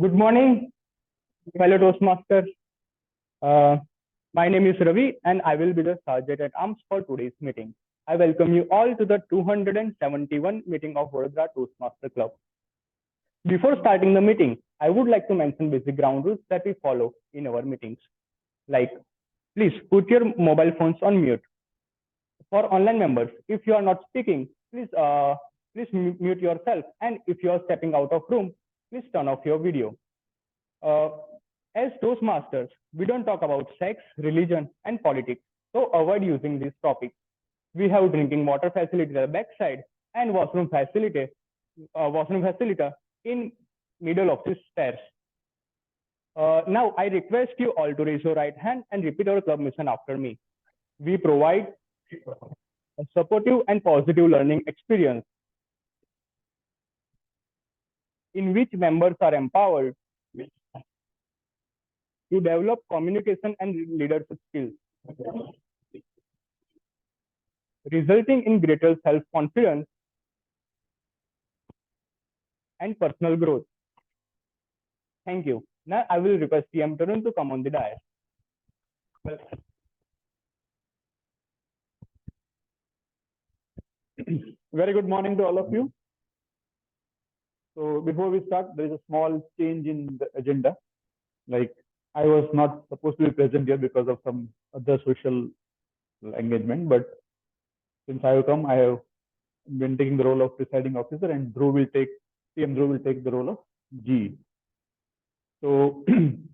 Good morning, fellow Toastmasters. Uh, my name is Ravi, and I will be the Sergeant at Arms for today's meeting. I welcome you all to the 271 meeting of Vadodara Toastmaster Club. Before starting the meeting, I would like to mention basic ground rules that we follow in our meetings. Like, please put your mobile phones on mute. For online members, if you are not speaking, please mute yourself. And if you are stepping out of room, please turn off your video. As Toastmasters, we don't talk about sex, religion, and politics, so avoid using these topics. We have drinking water facility at the backside and washroom facility in middle of the stairs. Now, I request you all to raise your right hand and repeat our club mission after me. We provide a supportive and positive learning experience in which members are empowered to develop communication and leadership skills, resulting in greater self-confidence and personal growth. Thank you. Now I will request TM Tarun to come on the dais. Very good morning to all of you. So before we start, there is a small change in the agenda. Like I was not supposed to be present here because of some other social engagement, but since I have come, I have been taking the role of presiding officer, and TM Dhruv will take the role of G. So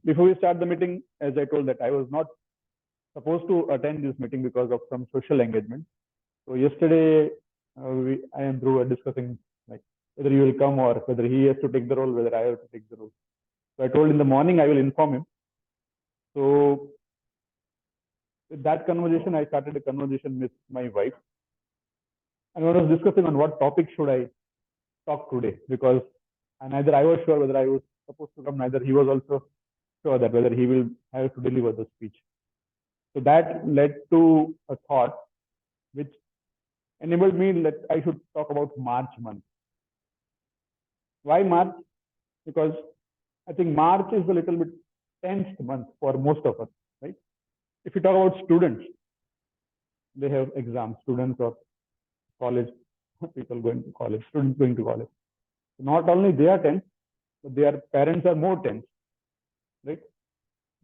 before we start the meeting, as I told that I was not supposed to attend this meeting because of some social engagement. So yesterday, I and Dhruv were discussing like whether you will come or whether he has to take the role, whether I have to take the role. So I told in the morning I will inform him. So with that conversation, I started a conversation with my wife, and I was discussing on what topic should I talk today, because neither I was sure whether I was supposed to come, neither he was also sure that whether he will have to deliver the speech. So that led to a thought which enabled me that I should talk about March month. Why March? Because I think March is a little bit tense month for most of us, right? If you talk about students, they have exams, students or college, people going to college, students going to college. So not only they are tense, but their parents are more tense, right?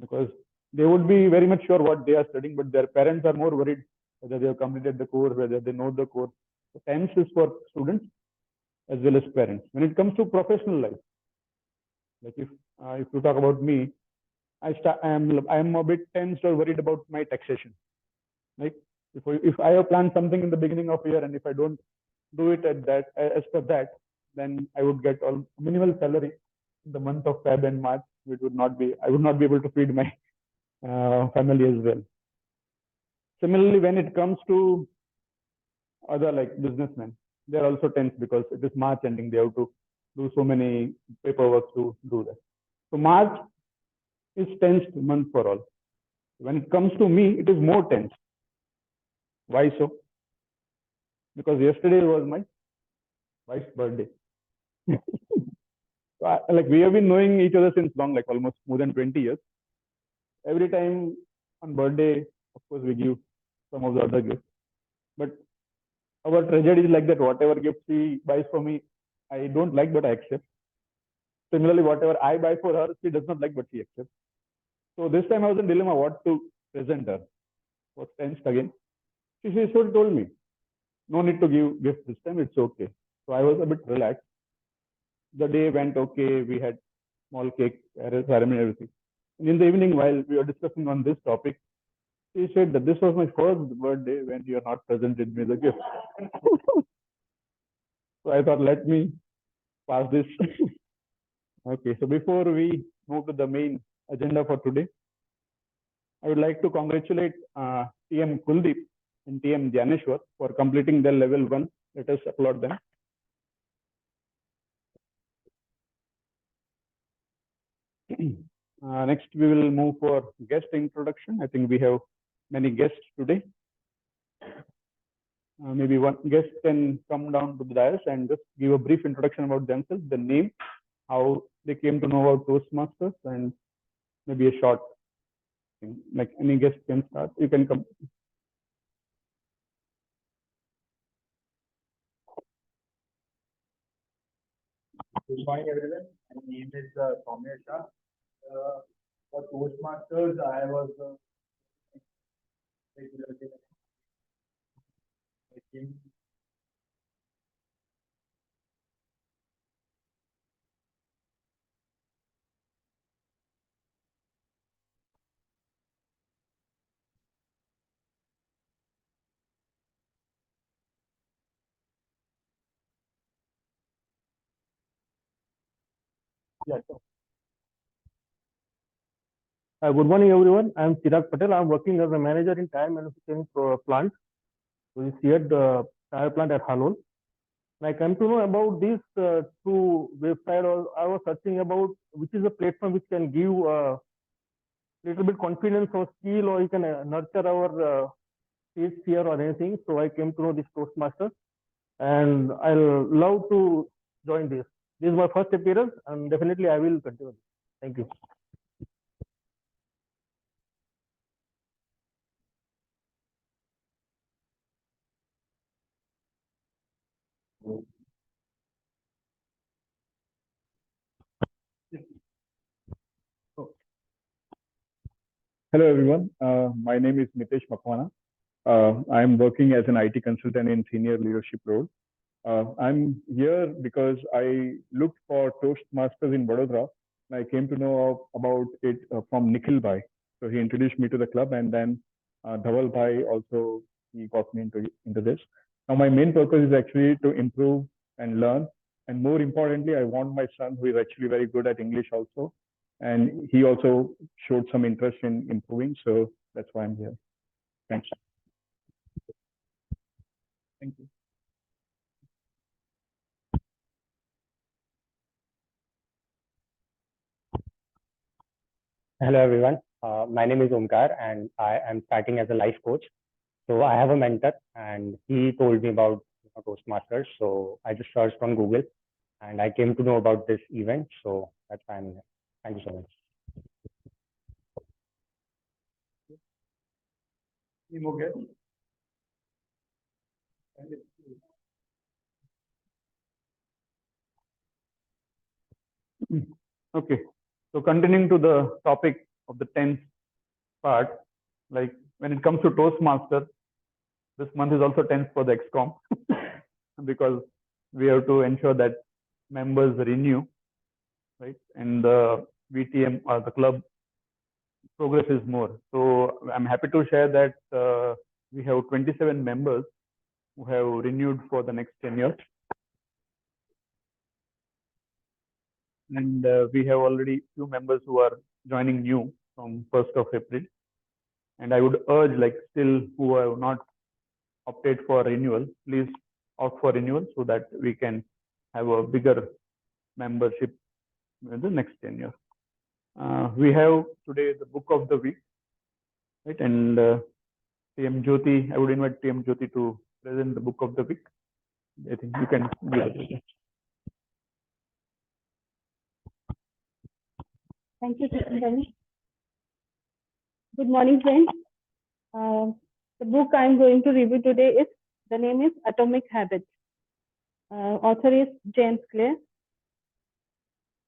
Because they would be very much sure what they are studying, but their parents are more worried whether they have completed the course, whether they know the course. So tense is for students as well as parents. When it comes to professional life, like if you talk about me, I am a bit tense or worried about my taxation. Like if I have planned something in the beginning of the year, and if I don't do it as per that, then I would get all minimal salary in the month of Feb and March. I would not be able to feed my family as well. Similarly, when it comes to other like businessmen, they are also tense because it is March ending. They have to do so many paperwork to do that. So March is tense month for all. When it comes to me, it is more tense. Why so? Because yesterday was my wife's birthday. So like we have been knowing each other since long, like almost more than 20 years. Every time on birthday, of course, we give some of the other gifts. But our tragedy is like that. Whatever gift she buys for me, I don't like, but I accept. Similarly, whatever I buy for her, she does not like, but she accepts. So this time I was in dilemma what to present her. Was tensed again. She sort of told me, no need to give gift this time, it's okay. So I was a bit relaxed. The day went okay. We had small cake, ceremony, everything. And in the evening, while we were discussing on this topic, she said that this was my first birthday when you are not presented me the gift. So I thought, let me pass this. Okay, so before we move to the main agenda for today, I would like to congratulate TM Kuldeep and TM Janeshwar for completing their level 1. Let us applaud them. Next, we will move for guest introduction. I think we have many guests today. maybe one guest can come down to the dais and just give a brief introduction about themselves, the name, how they came to know about Toastmasters, and maybe a short thing. Like any guest can start. You can come. Good morning, everyone. My name is Soumya Shah. For Toastmasters, I was regularly making. Yeah. Good morning, everyone. I'm Chirag Patel. I'm working as a manager in tire manufacturing plant. We see at the tire plant at Halol. I came to know about this through website. Or I was searching about which is a platform which can give little bit confidence or skill, or you can nurture our skills here or anything. So I came to know this Toastmaster, and I'll love to join this. This is my first appearance, and definitely I will continue. Thank you. Hello, everyone. My name is Mitesh Makwana. I'm working as an IT consultant in senior leadership role. I'm here because I looked for Toastmasters in Vadodara. And I came to know about it from Nikhil Bhai. So he introduced me to the club, and then Dhaval Bhai also he got me into this. Now my main purpose is actually to improve and learn, and more importantly, I want my son, who is actually very good at English also, and he also showed some interest in improving. So that's why I'm here. Thanks. Thank you. Hello, everyone. My name is Omkar, and I am starting as a life coach. So I have a mentor, and he told me about Toastmasters. So I just searched on Google, and I came to know about this event. So that's why I'm here. Thank you so much. Any more guests? Okay. So continuing to the topic of the 10th part, like when it comes to Toastmaster, this month is also 10th for the XCOM because we have to ensure that members renew, right? And the VTM or the club progress is more. So I'm happy to share that we have 27 members who have renewed for the next 10 years. And we have already few members who are joining new from 1st of April. And I would urge, like, still who have not opted for renewal, please opt for renewal so that we can have a bigger membership in the next 10 years. We have today the book of the week, right? And TM Jyoti, I would invite TM Jyoti to present the book of the week. I think you can give it. Thank you, Sachin. Good morning, friends. The book I'm going to review today is, the name is Atomic Habits. Author is James Clear.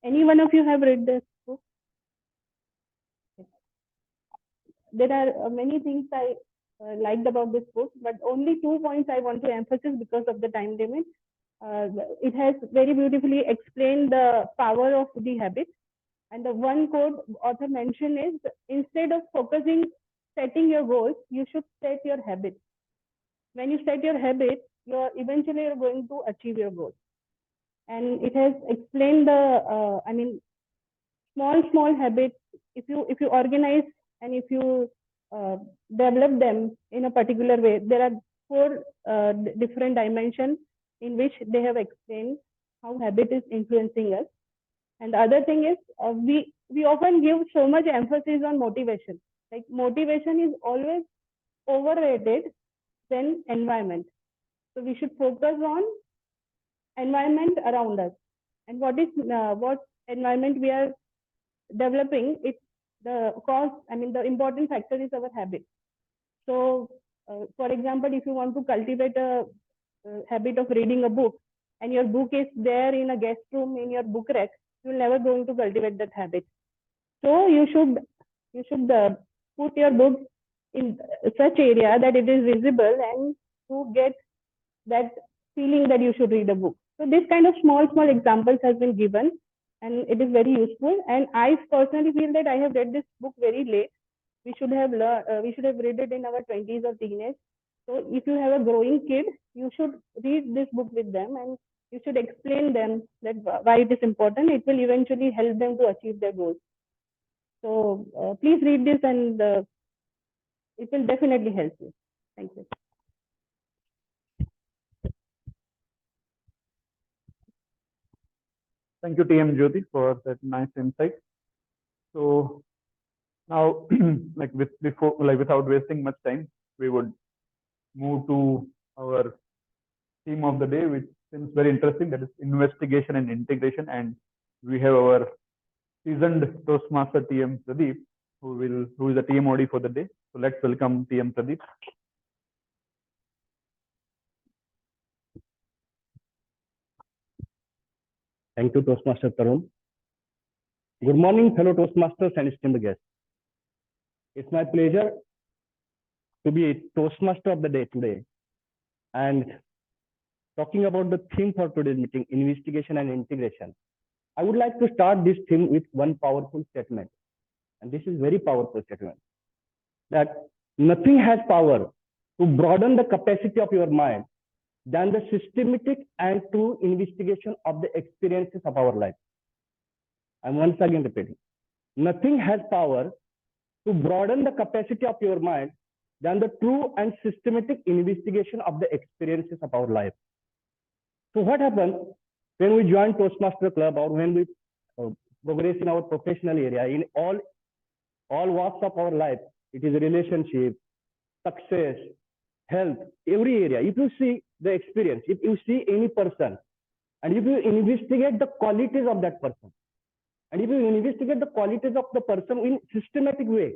Any one of you have read this book? There are many things I liked about this book, but only 2 points I want to emphasize because of the time limit. It has very beautifully explained the power of the habit. And the one quote author mentioned is, instead of focusing setting your goals, you should set your habits. When you set your habits, you're eventually going to achieve your goals. And it has explained the, small habits. If you organize and if you develop them in a particular way, there are 4 different dimensions in which they have explained how habit is influencing us. And the other thing is, we often give so much emphasis on motivation. Like motivation is always overrated than environment. So we should focus on environment around us. And what environment we are developing, it's the cause, the important factor is our habit. So, for example, if you want to cultivate a habit of reading a book, and your book is there in a guest room in your book rack, you're never going to cultivate that habit. So you should put your book in such area that it is visible and to get that feeling that you should read a book. So this kind of small examples has been given, and it is very useful. And I personally feel that I have read this book very late. We should have read it in our 20s or teenage. So if you have a growing kid, you should read this book with them, and you should explain them that why it is important. It will eventually help them to achieve their goals. So please read this, and it will definitely help you. Thank you. Thank you, TM Jyoti, for that nice insight. So now, without wasting much time, we would move to our theme of the day, which seems very interesting. That is investigation and integration. And we have our seasoned Toastmaster TM Pradeep, who is the TM OD for the day. So let's welcome TM Pradeep. Thank you, Toastmaster Tarun. Good morning, fellow Toastmasters and esteemed guests. It's my pleasure to be a Toastmaster of the day today. And talking about the theme for today's meeting, investigation and integration, I would like to start this theme with one powerful statement. And this is very powerful statement, that nothing has power to broaden the capacity of your mind than the systematic and true investigation of the experiences of our life. I'm once again repeating, nothing has power to broaden the capacity of your mind than the true and systematic investigation of the experiences of our life. So what happens when we join Toastmaster Club, or when we progress in our professional area, in all walks of our life? It is relationship, success, health, every area. If you see the experience, if you see any person, and if you investigate the qualities of that person, and if you investigate the qualities of the person in systematic way,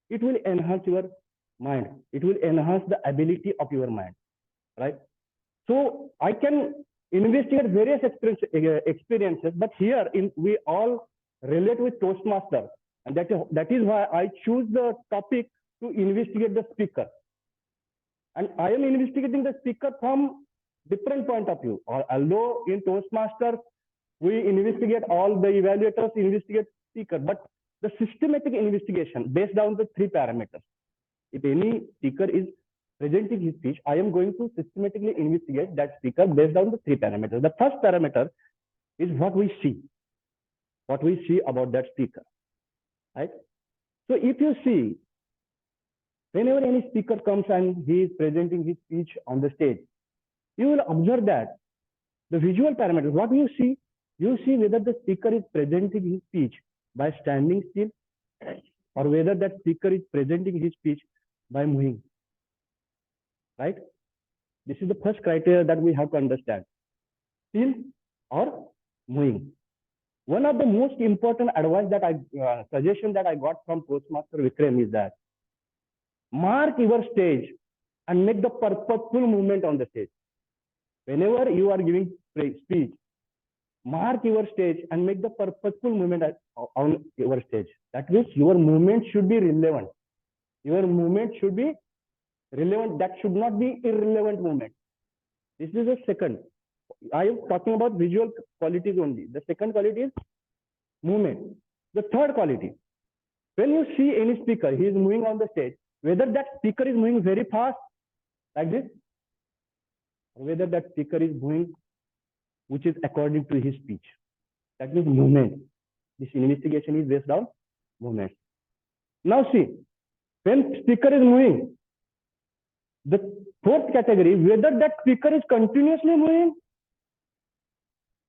it will enhance your mind. It will enhance the ability of your mind, right? So I can investigate various experiences, but here we all relate with Toastmaster, and that is why I choose the topic to investigate the speaker. And I am investigating the speaker from different point of view. Although in Toastmaster we investigate, all the evaluators investigate speaker, but the systematic investigation based on the three parameters. If any speaker is presenting his speech, I am going to systematically investigate that speaker based on the three parameters. The first parameter is what we see about that speaker, right? So if you see, whenever any speaker comes and he is presenting his speech on the stage, you will observe that the visual parameters, what you see whether the speaker is presenting his speech by standing still, or whether that speaker is presenting his speech by moving, right? This is the first criteria that we have to understand, still or moving. One of the most important advice that suggestion that I got from Toastmaster Vikram is that mark your stage and make the purposeful movement on the stage. Whenever you are giving speech, mark your stage and make the purposeful movement on your stage. That means your movement should be relevant. Your movement should be relevant. That should not be irrelevant movement. This is the second. I am talking about visual qualities only. The second quality is movement. The third quality, when you see any speaker, he is moving on the stage, whether that speaker is moving very fast like this, or whether that speaker is moving which is according to his speech. That means movement. This investigation is based on movement. Now see, when speaker is moving, the fourth category, whether that speaker is continuously moving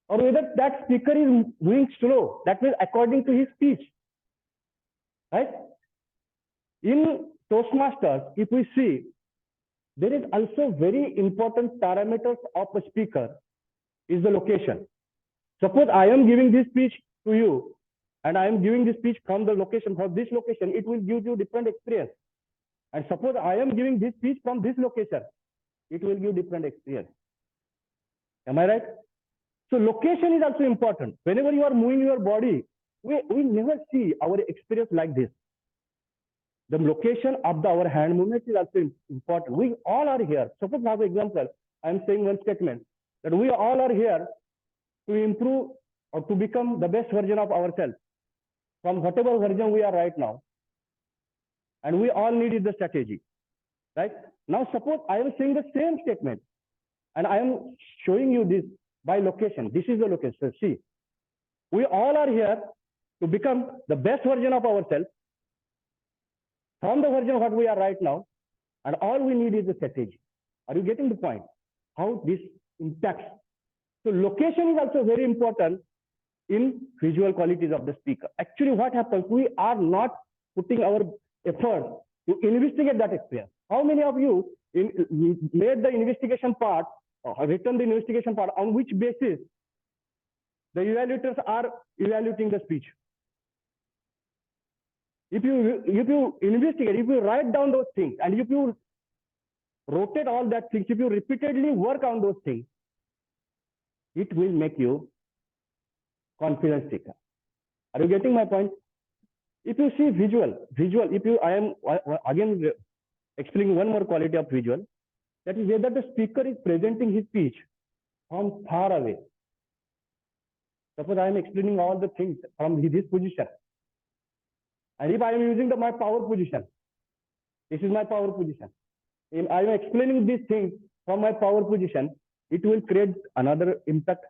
or whether that speaker is moving slow, that means according to his speech, right? In Toastmasters, if we see, there is also very important parameters of a speaker is the location. Suppose I am giving this speech to you and I am giving this speech from the location, for this location, it will give you different experience. And suppose I am giving this speech from this location, it will give different experience. Am I right? So location is also important. Whenever you are moving your body, we never see our experience like this. The location of our hand movement is also important. We all are here. Suppose, for example, I am saying one statement that we all are here to improve or to become the best version of ourselves from whatever version we are right now. And we all need the strategy, right? Now, suppose I am saying the same statement and I am showing you this by location. This is the location. See, we all are here to become the best version of ourselves from the version of what we are right now, and all we need is a strategy. Are you getting the point? How this impacts? So location is also very important in visual qualities of the speaker. Actually, what happens? We are not putting our effort to investigate that experience. How many of you made the investigation part, or written the investigation part, on which basis the evaluators are evaluating the speech? If you investigate, if you write down those things, and if you rotate all that things, if you repeatedly work on those things, it will make you confidence speaker. Are you getting my point? If you see visual, I am again explaining one more quality of visual, that is whether the speaker is presenting his speech from far away. Suppose I am explaining all the things from this position. And if I am using my power position, this is my power position. If I am explaining these things from my power position, it will create another impact.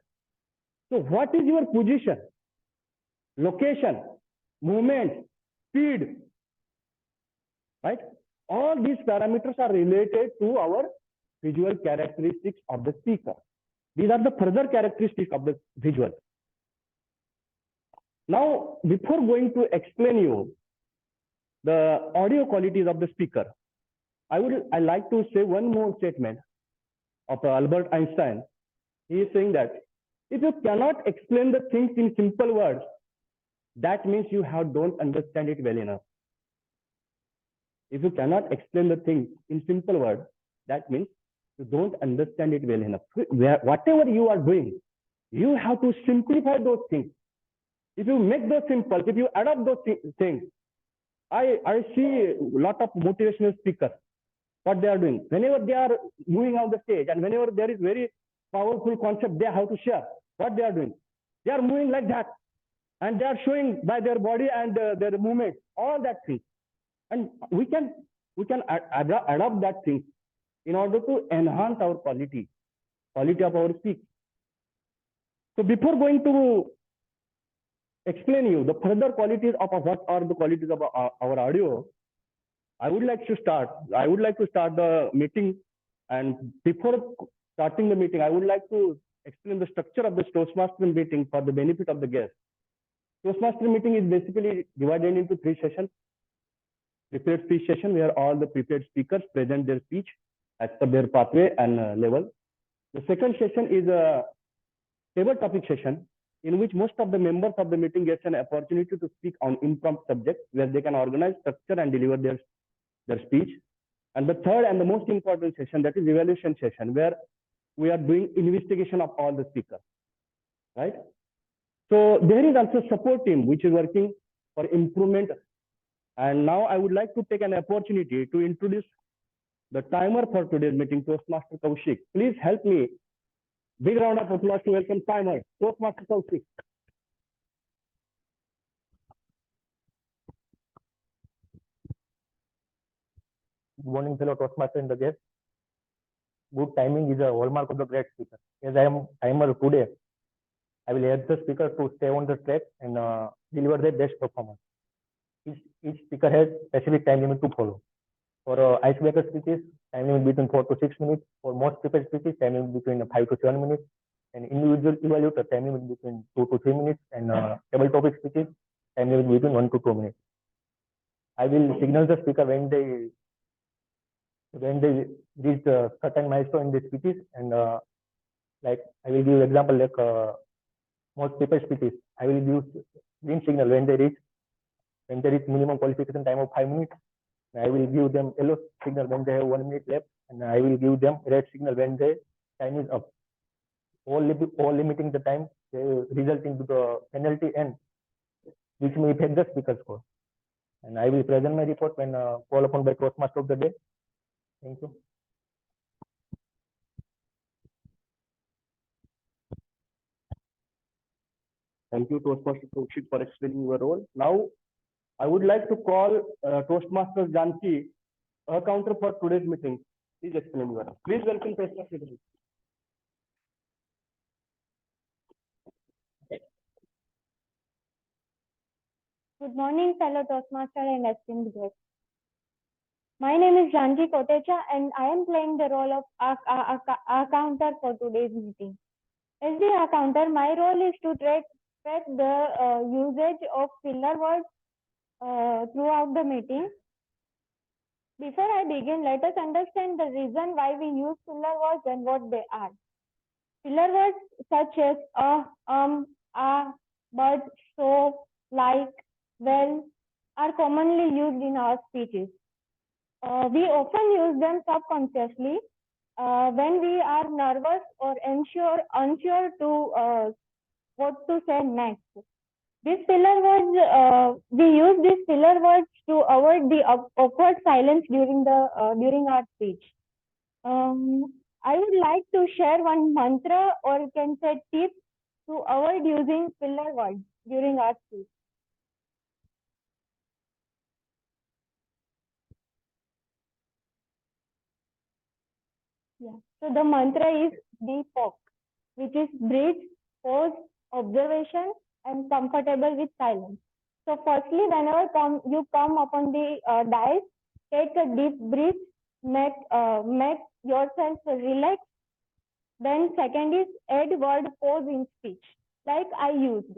So what is your position, location, movement, speed, right? All these parameters are related to our visual characteristics of the speaker. These are the further characteristics of the visual. Now, before going to explain you the audio qualities of the speaker, I like to say one more statement of Albert Einstein. He is saying that if you cannot explain the things in simple words, that means you don't understand it well enough. If you cannot explain the things in simple words, that means you don't understand it well enough. Whatever you are doing, you have to simplify those things. If you make those simple, if you adopt those things, I see a lot of motivational speakers, what they are doing. Whenever they are moving on the stage and whenever there is very powerful concept they have to share, what they are doing, they are moving like that. And they are showing by their body and their movement, all that thing. And we can adopt that thing in order to enhance our quality of our speech. So before going to explain you the further qualities of what are the qualities of our audio, I would like to start the meeting. And before starting the meeting, I would like to explain the structure of the Toastmaster meeting for the benefit of the guests. Toastmaster meeting is basically divided into 3 sessions. Prepared speech session, where all the prepared speakers present their speech as per their pathway and level. The second session is a table topic session, in which most of the members of the meeting gets an opportunity to speak on impromptu subjects, where they can organize, structure, and deliver their speech. And the third and the most important session, that is evaluation session, where we are doing investigation of all the speakers, right? So there is also support team which is working for improvement. And now I would like to take an opportunity to introduce the timer for today's meeting, Toastmaster Kaushik. Please help me. Big round of applause to welcome timer, Toastmaster Kaushik. Good morning, fellow Toastmaster and the guests. Good timing is a hallmark of the great speaker. As I am timer today, I will help the speaker to stay on the track and deliver their best performance. Each speaker has specific time limit to follow. For icebreaker speeches, time limit between 4 to 6 minutes. For most prepared speeches, time limit between 5 to 7 minutes. And individual evaluator, time limit between 2 to 3 minutes. And table topic speeches, time limit between 1 to 2 minutes. I will signal the speaker when they when they reach a certain milestone in the speeches, and like I will give example like most paper speeches, I will use green signal when they reach minimum qualification time of 5 minutes. I will give them yellow signal when they have 1 minute left, and I will give them red signal when the time is up. All limiting the time, resulting to the penalty end, which may affect the speaker score. And I will present my report when called upon by Toastmaster of the day. Thank you. Thank you, Toastmaster Tokshit, for explaining your role. Now, I would like to call Toastmaster Janki, her counter for today's meeting. Please explain your role. Please welcome Toastmaster Janki. Good morning, fellow Toastmaster and esteemed guests. My name is Janki Kotecha, and I am playing the role of accounter for today's meeting. As the accounter, my role is to track the usage of filler words throughout the meeting. Before I begin, let us understand the reason why we use filler words and what they are. Filler words such as but, so, like, well, are commonly used in our speeches. We often use them subconsciously when we are nervous or unsure to what to say next. These filler words, we use these filler words to avoid the awkward silence during our speech. I would like to share one mantra, or you can say tip, to avoid using filler words during our speech. Yeah. So the mantra is BPOC, which is breathe, pause, observation, and comfortable with silence. So firstly, whenever you come upon the dais, take a deep breath, make yourself relax. Then second is add word pause in speech, like I used.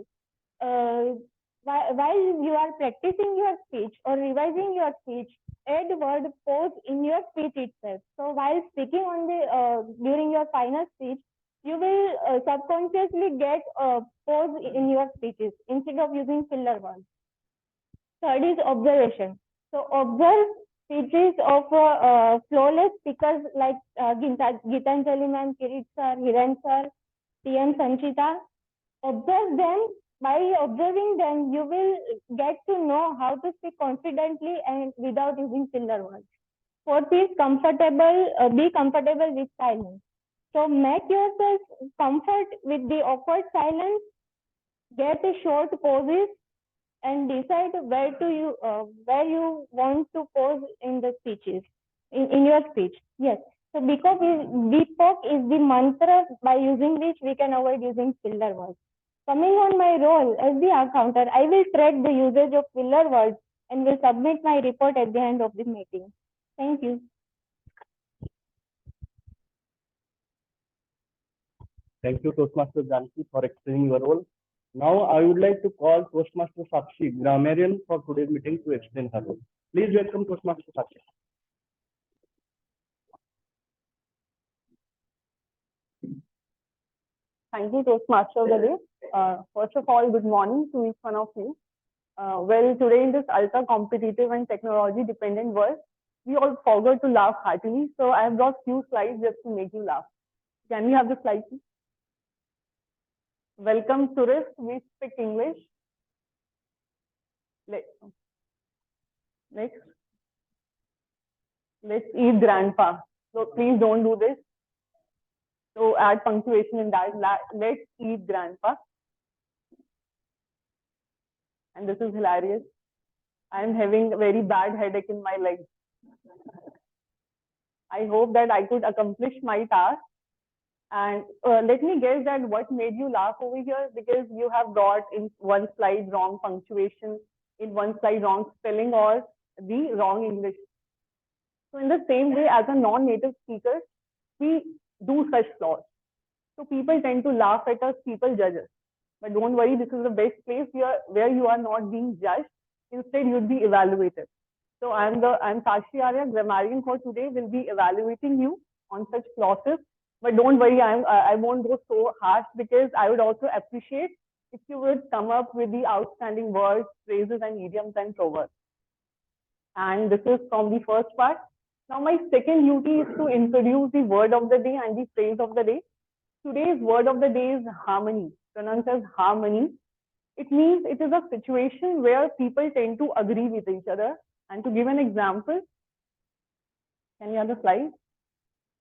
While you are practicing your speech or revising your speech, add word pause in your speech itself. So while speaking on the during your final speech, you will subconsciously get a pause in your speeches instead of using filler words. Third is observation. So observe speeches of flawless speakers like Gitanjali ma'am, Kirit sir, Hiren sir, TM Sanchita. Observe them. By observing them, you will get to know how to speak confidently and without using filler words. Fourth is be comfortable with silence. So make yourself comfort with the awkward silence, get a short pauses, and decide where you want to pause in the speeches, in your speech. Yes. So because BPOC is the mantra by using which we can avoid using filler words. Coming on my role as the accounter, I will track the usage of filler words and will submit my report at the end of the meeting. Thank you. Thank you, Toastmaster Janki, for explaining your role. Now, I would like to call Toastmaster Sakshi, grammarian, for today's meeting to explain her role. Please welcome Toastmaster Sakshi. Thank you, Toastmaster of the day. First of all, good morning to each one of you. Well, today in this ultra competitive and technology dependent world, we all forgot to laugh heartily. So I have brought few slides just to make you laugh. Can we have the slides? Welcome tourists, we speak English. Next. Let's eat grandpa. So please don't do this. So add punctuation in that. Let's eat grandpa. And this is hilarious. I am having a very bad headache in my legs. I hope that I could accomplish my task. And let me guess that what made you laugh over here, because you have got in one slide wrong punctuation, in one slide wrong spelling, or the wrong English. So in the same way, as a non-native speaker, we do such flaws. So people tend to laugh at us, people judge us. But don't worry, this is the best place where you are not being judged. Instead, you'll be evaluated. So I'm Sakshi Arya, grammarian for today. Will be evaluating you on such clauses. But don't worry, I won't go so harsh because I would also appreciate if you would come up with the outstanding words, phrases, and idioms and proverbs. And this is from the first part. Now my second duty is to introduce the word of the day and the phrase of the day. Today's word of the day is harmony, pronounced as harmony. It means it is a situation where people tend to agree with each other. And to give an example, can you have the slide?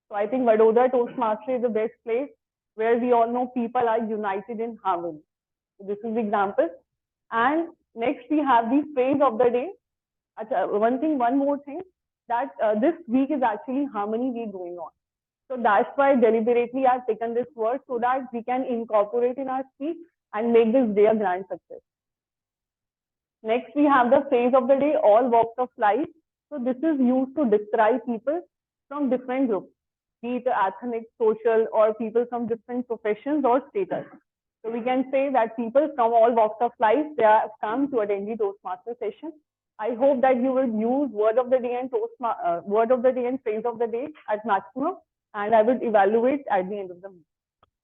So I think Vadodara Toastmaster is the best place where we all know people are united in harmony. So this is the example. And next we have the phrase of the day. One more thing, that this week is actually Harmony Week going on. So that's why deliberately I've taken this word so that we can incorporate in our speech and make this day a grand success. Next, we have the phrase of the day, all walks of life. So this is used to describe people from different groups, be it ethnic, social, or people from different professions or status. So we can say that people from all walks of life, they have come to attend the Toastmaster session. I hope that you will use word of the day and phrase of the day at maximum, and I will evaluate at the end of the meeting.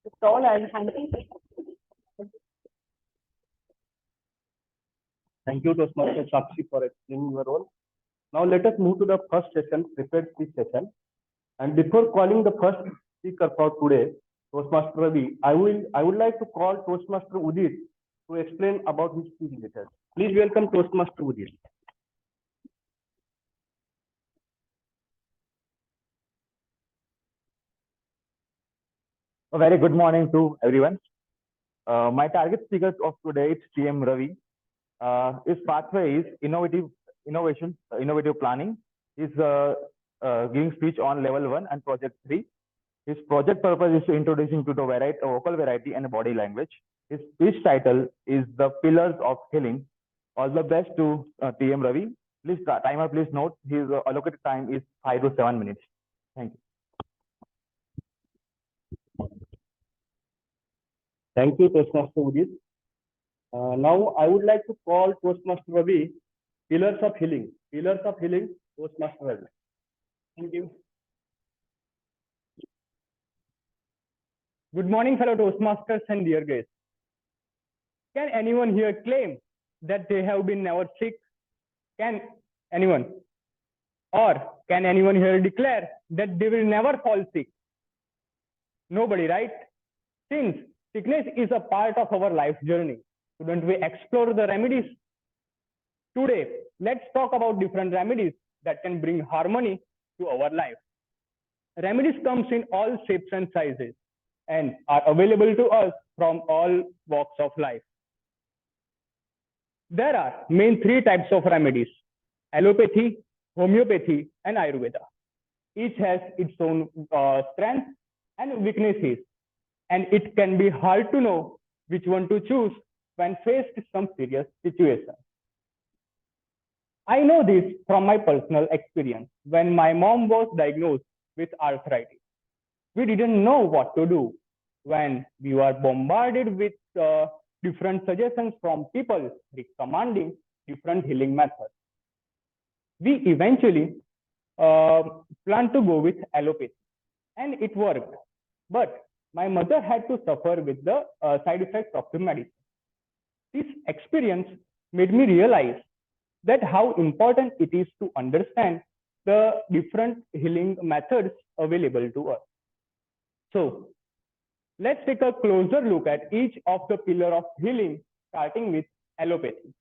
That's all. I'll hand it. Thank you, Toastmaster Sakshi, for explaining your role. Now let us move to the first session, prepared speech session. And before calling the first speaker for today, Toastmaster Ravi, I would like to call Toastmaster Udit to explain about his speech later. Please welcome Toastmaster Udit. A very good morning to everyone. My target speaker of today is TM Ravi. His pathway is innovative planning. He's giving speech on level 1 and project 3. His project purpose is to introducing to the vocal variety and body language. His speech title is The Pillars of Healing. All the best to TM Ravi. Please, timer, please note his allocated time is 5 to 7 minutes. Thank you. Thank you, Toastmaster Udit. Now I would like to call Toastmaster Ravi, Pillars of Healing. Pillars of Healing, Toastmaster Ravi. Thank you. Good morning, fellow Toastmasters and dear guests. Can anyone here claim that they have been never sick? Can anyone? Or can anyone here declare that they will never fall sick? Nobody, right? Since sickness is a part of our life journey, shouldn't we explore the remedies? Today, let's talk about different remedies that can bring harmony to our life. Remedies comes in all shapes and sizes and are available to us from all walks of life. There are main 3 types of remedies: allopathy, homeopathy, and Ayurveda. Each has its own strengths and weaknesses, and it can be hard to know which one to choose when faced with some serious situation. I know this from my personal experience. When my mom was diagnosed with arthritis, we didn't know what to do. When we were bombarded with different suggestions from people recommending different healing methods, we eventually planned to go with allopathy, and it worked. But my mother had to suffer with the side effects of the medicine. This experience made me realize that how important it is to understand the different healing methods available to us. So let's take a closer look at each of the pillars of healing, starting with allopathy.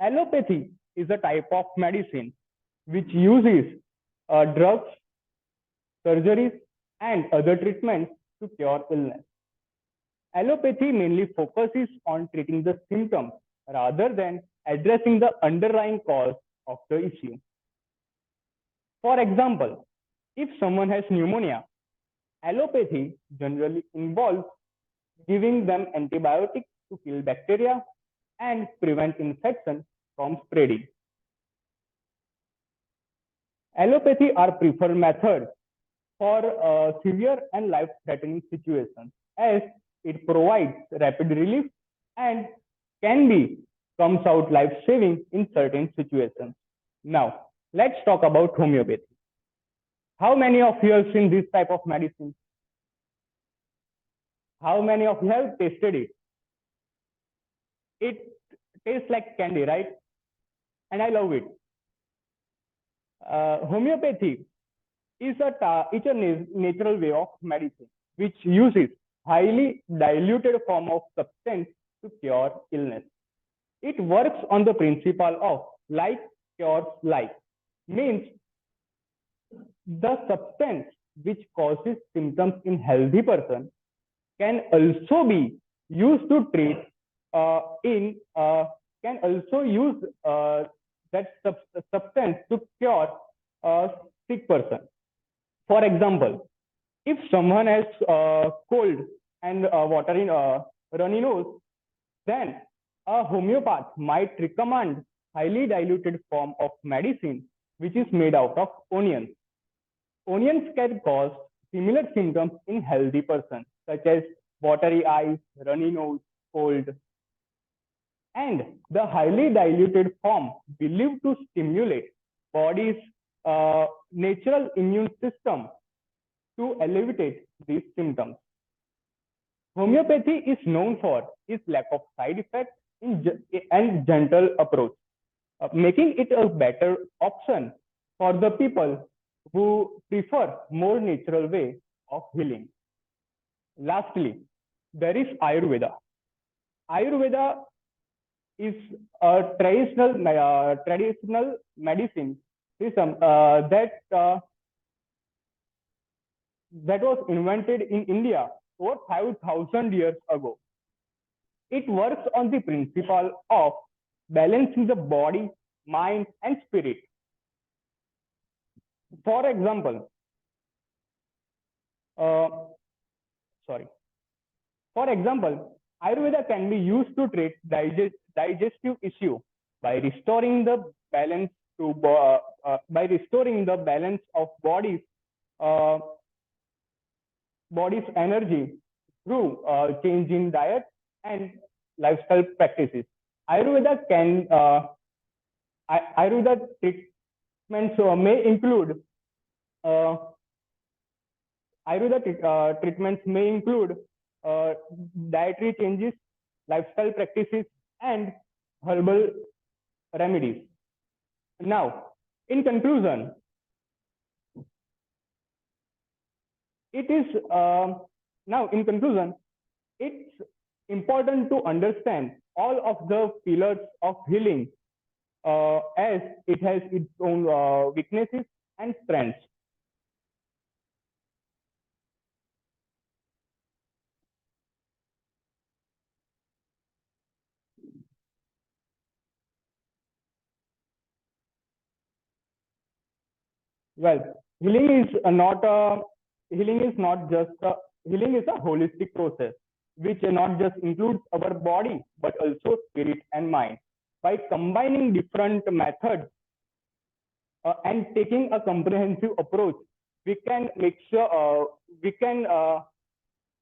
Allopathy is a type of medicine which uses drugs, surgeries, and other treatments to cure illness. Allopathy mainly focuses on treating the symptoms rather than addressing the underlying cause of the issue. For example, if someone has pneumonia, allopathy generally involves giving them antibiotics to kill bacteria and prevent infection from spreading. Allopathy are preferred methods for severe and life-threatening situations, as it provides rapid relief and comes out life-saving in certain situations. Now, let's talk about homeopathy. How many of you have seen this type of medicine? How many of you have tasted it? It tastes like candy, right? And I love it. Homeopathy is a natural way of medicine which uses highly diluted form of substance to cure illness. It works on the principle of like cures like, means the substance which causes symptoms in healthy person can also be used to treat can also use that substance to cure a sick person. For example, if someone has cold and runny nose, then a homeopath might recommend highly diluted form of medicine which is made out of onions. Onions can cause similar symptoms in healthy persons such as watery eyes, runny nose, cold. And the highly diluted form believed to stimulate body's natural immune system to alleviate these symptoms. Homeopathy is known for its lack of side effects and gentle approach, making it a better option for the people who prefer more natural way of healing. Lastly, there is Ayurveda. Ayurveda is a traditional medicine system that was invented in India over 5,000 years ago. It works on the principle of balancing the body, mind, and spirit. For example, Ayurveda can be used to treat digestive issue by restoring the balance of body's energy through change in diet and lifestyle practices. Ayurveda treatments may include dietary changes, lifestyle practices, and herbal remedies. Now, in conclusion, it's important to understand all of the pillars of healing as it has its own weaknesses and strengths. Well, healing is a holistic process which not just includes our body but also spirit and mind. By combining different methods and taking a comprehensive approach, we can make sure we can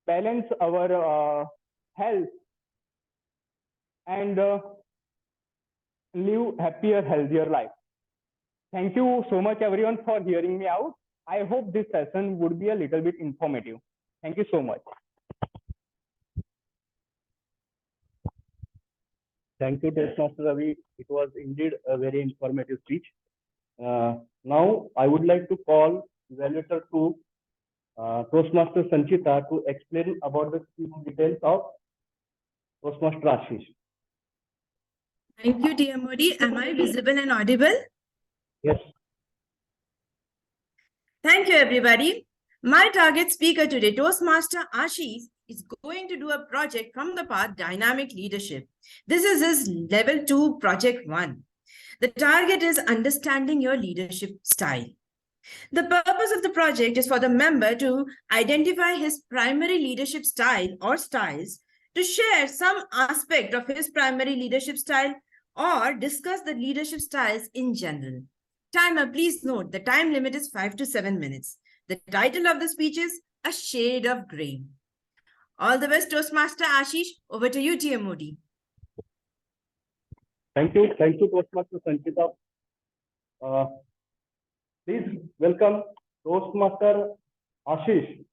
balance our health and live happier, healthier life. Thank you so much, everyone, for hearing me out. I hope this session would be a little bit informative. Thank you so much. Thank you, Toastmaster Ravi. It was indeed a very informative speech. Now, I would like to call Evaluator 2, Toastmaster Sanchita, to explain about the key details of Toastmaster Ashish. Thank you, dear Modi. Am I visible and audible? Yes. Thank you, everybody. My target speaker today, Toastmaster Ashish, is going to do a project from the path Dynamic Leadership. This is his level 2 project 1. The target is understanding your leadership style. The purpose of the project is for the member to identify his primary leadership style or styles, to share some aspect of his primary leadership style, or discuss the leadership styles in general. Timer, please note the time limit is 5 to 7 minutes. The title of the speech is A Shade of Grey. All the best, Toastmaster Ashish. Over to you, dear Modi. Thank you, Toastmaster Sanchita. Please welcome Toastmaster Ashish.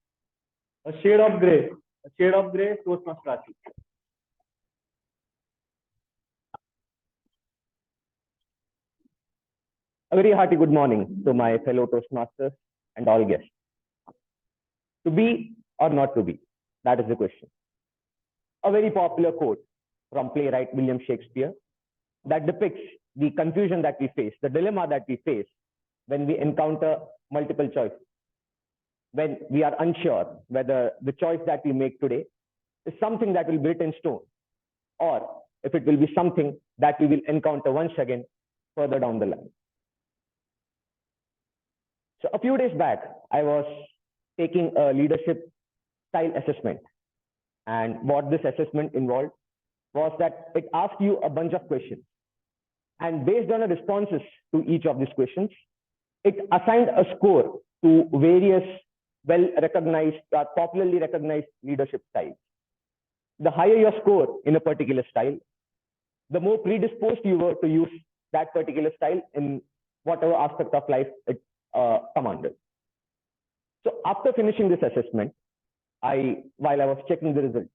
A shade of gray. A shade of gray, Toastmaster Ashish. A very hearty good morning to my fellow Toastmasters and all guests. To be or not to be, that is the question. A very popular quote from playwright William Shakespeare that depicts the confusion that we face, the dilemma that we face when we encounter multiple choices, when we are unsure whether the choice that we make today is something that will be written in stone, or if it will be something that we will encounter once again further down the line. So a few days back, I was taking a leadership style assessment. And what this assessment involved was that it asked you a bunch of questions. And based on the responses to each of these questions, it assigned a score to various well-recognized, popularly recognized leadership styles. The higher your score in a particular style, the more predisposed you were to use that particular style in whatever aspect of life it commanded. So after finishing this assessment, while I was checking the results,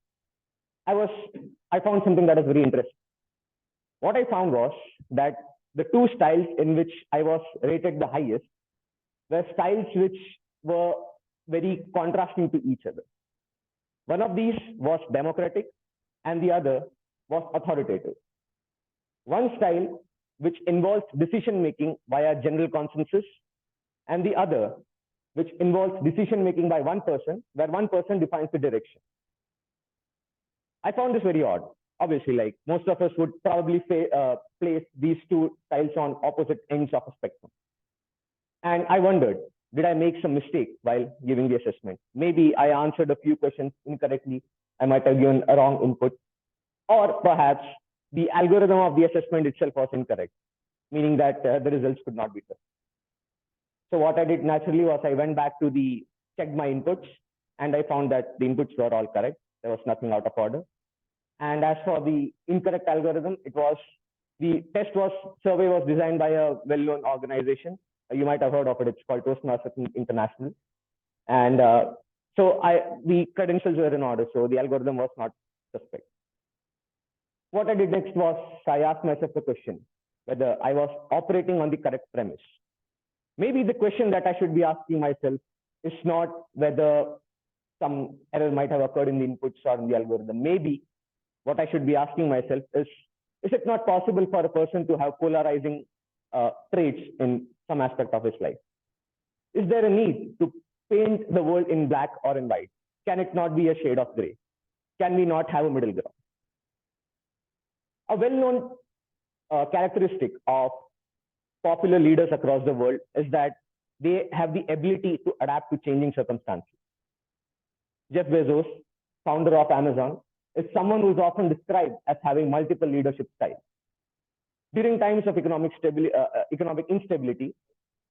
I found something that was very interesting. What I found was that the two styles in which I was rated the highest were styles which were very contrasting to each other. One of these was democratic and the other was authoritative. One style which involves decision making via general consensus, and the other which involves decision making by one person, where one person defines the direction. I found this very odd. Obviously, like most of us would probably place these two styles on opposite ends of a spectrum. And I wondered, did I make some mistake while giving the assessment? Maybe I answered a few questions incorrectly. I might have given a wrong input. Or perhaps the algorithm of the assessment itself was incorrect, meaning that the results could not be trusted. So what I did naturally was I went back to checked my inputs, and I found that the inputs were all correct. There was nothing out of order. And as for the incorrect algorithm, the survey was designed by a well-known organization. You might have heard of it. It's called Toastmasters International. And so the credentials were in order. So the algorithm was not suspect. What I did next was I asked myself the question whether I was operating on the correct premise. Maybe the question that I should be asking myself is not whether some error might have occurred in the inputs or in the algorithm. Maybe what I should be asking myself is it not possible for a person to have polarizing traits in some aspect of his life? Is there a need to paint the world in black or in white? Can it not be a shade of gray? Can we not have a middle ground? A well-known characteristic of popular leaders across the world is that they have the ability to adapt to changing circumstances. Jeff Bezos, founder of Amazon, is someone who is often described as having multiple leadership styles. During times of economic instability,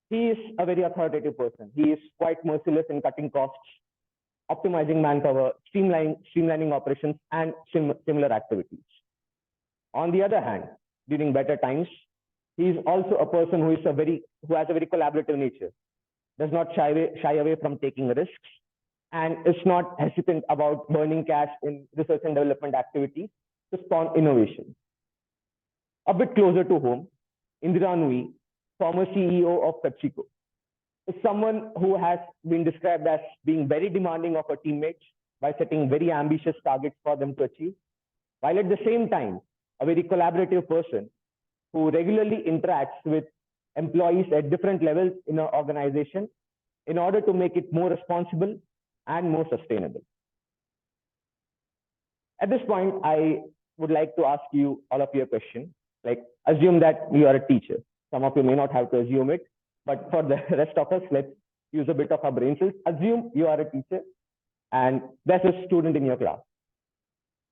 he is a very authoritative person. He is quite merciless in cutting costs, optimizing manpower, streamlining operations, and similar activities. On the other hand, during better times, he is also a person who has a very collaborative nature, does not shy away from taking risks, and is not hesitant about burning cash in research and development activities to spawn innovation. A bit closer to home, Indira Nooyi, former CEO of PepsiCo, is someone who has been described as being very demanding of her teammates by setting very ambitious targets for them to achieve, while at the same time, a very collaborative person who regularly interacts with employees at different levels in an organization in order to make it more responsible and more sustainable. At this point, I would like to ask you, all of you, a question. Like, assume that you are a teacher. Some of you may not have to assume it, but for the rest of us, let's use a bit of our brain cells. Assume you are a teacher and there's a student in your class.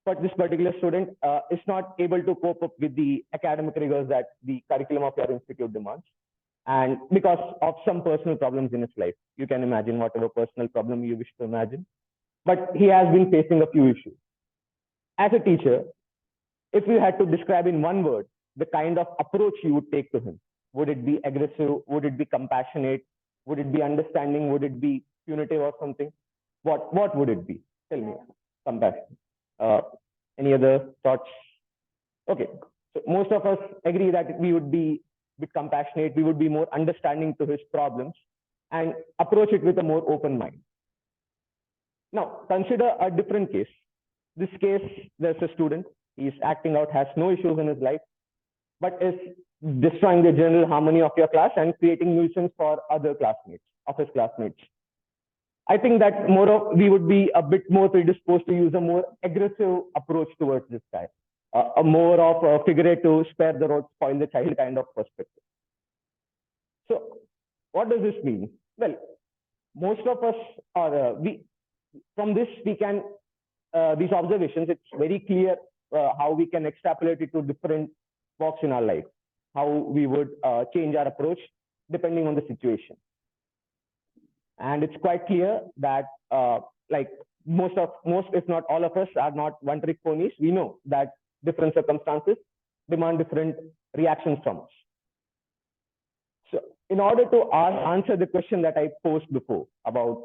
But this particular student is not able to cope up with the academic rigors that the curriculum of your institute demands. And because of some personal problems in his life, you can imagine whatever personal problem you wish to imagine. But he has been facing a few issues. As a teacher, if you had to describe in one word the kind of approach you would take to him, Would it be aggressive? Would it be compassionate? Would it be understanding? Would it be punitive or something? What would it be? Tell me. Compassion. Any other thoughts? Okay. So most of us agree that we would be a bit compassionate. We would be more understanding to his problems and approach it with a more open mind. Now, consider a different case. This case, there's a student. He's acting out, has no issues in his life, but is destroying the general harmony of your class and creating nuisance for other classmates, of his classmates. I think that we would be a bit more predisposed to use a more aggressive approach towards this guy, a more of a figurative, spare the rod, spoil the child kind of perspective. So, what does this mean? Well, most of us are, from this we can, these observations, it's very clear how we can extrapolate it to different walks in our life, how we would change our approach depending on the situation. And it's quite clear that like most if not all of us are not one-trick ponies. We know that different circumstances demand different reactions from us. So in order to answer the question that I posed before about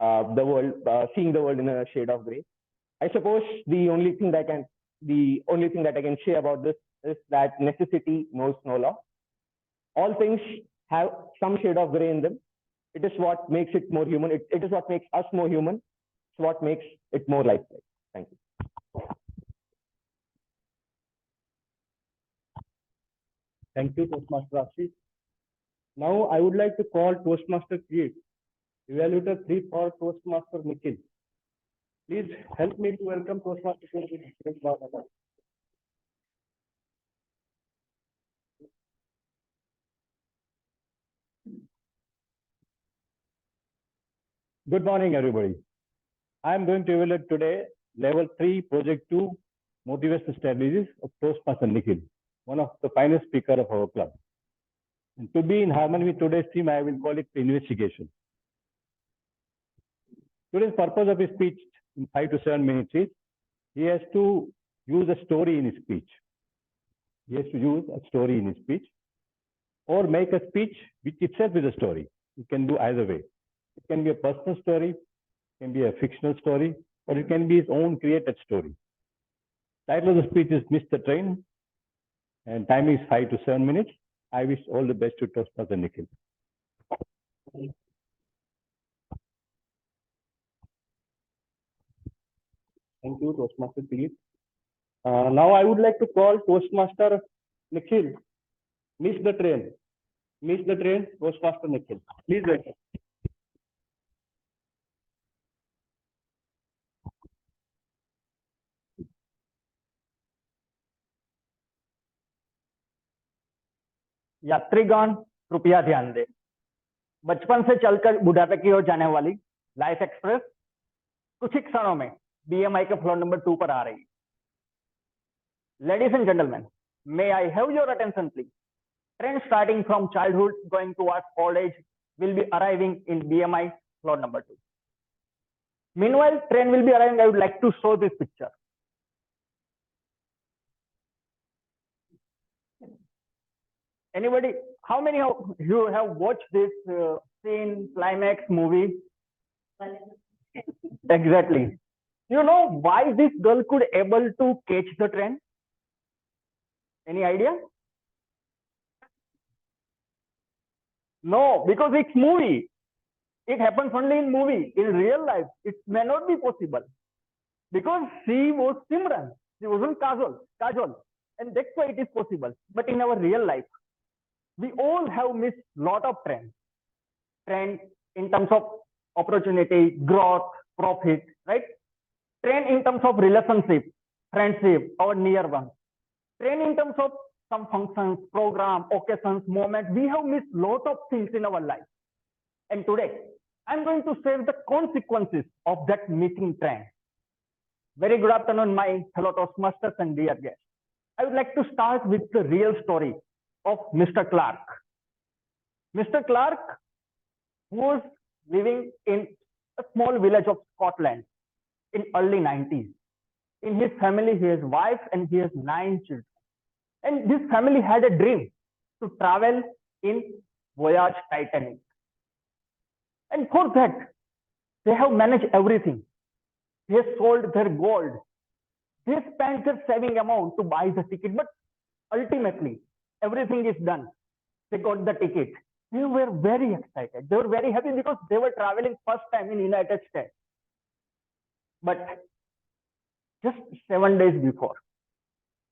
the world, seeing the world in a shade of gray, I suppose the only thing that I can say about this is that necessity knows no law. All things have some shade of gray in them. It is what makes it more human. It is what makes us more human. It's what makes it more lifelike. Thank you. Thank you, Toastmaster Ashish. Now I would like to call Toastmaster Create, Evaluator 3 for Toastmaster Nikhil. Please help me to welcome Toastmaster Create. Good morning, everybody. I am going to evaluate today Level 3, Project 2, Motivation Strategies of Toastmaster Nikhil, one of the finest speakers of our club. And to be in harmony with today's theme, I will call it investigation. Today's purpose of his speech in 5 to 7 minutes is he has to use a story in his speech. He has to use a story in his speech or make a speech which itself is a story. It can do either way. It can be a personal story, it can be a fictional story, or it can be his own created story. Title of the speech is Miss the Train, and time is 5 to 7 minutes. I wish all the best to Toastmaster Nikhil. Thank you, Toastmaster Philip. Now I would like to call Toastmaster Nikhil. Miss the Train. Miss the Train, Toastmaster Nikhil. Please welcome. यात्रीगण कृपया ध्यान दें। बचपन से चलकर बुढ़ापे की ओर जाने वाली लाइफ एक्सप्रेस कुछ ही क्षणों में बीएमआई के फ्लोर नंबर 2 पर आ रही है। Ladies and gentleman, may I have your attention please. Train starting from childhood going towards old age will be arriving in BMI floor number 2. Meanwhile, train will be arriving. I would like to show this picture. Anybody, how many of you have watched this scene, climax movie? Exactly. You know why this girl could able to catch the train? Any idea? No, because it's movie. It happens only in movie. In real life, it may not be possible. Because she was Simran. She wasn't Kajol. And that's why it is possible. But in our real life, we all have missed lot of trends. Trend in terms of opportunity, growth, profit, right? Trend in terms of relationship, friendship, our near ones. Trend in terms of some functions, program, occasions, moments. We have missed lot of things in our life. And today, I'm going to share the consequences of that missing trend. Very good afternoon, my fellow Toastmasters and dear guests. I would like to start with the real story of Mr. Clark. Mr. Clark was living in a small village of Scotland in early 90s. In his family, he has wife and he has 9 children. And this family had a dream to travel in Voyage Titanic. And for that, they have managed everything. They sold their gold. They spent their saving amount to buy the ticket, but ultimately, everything is done. They got the ticket. They were very excited. They were very happy because they were traveling first time in United States. But just 7 days before,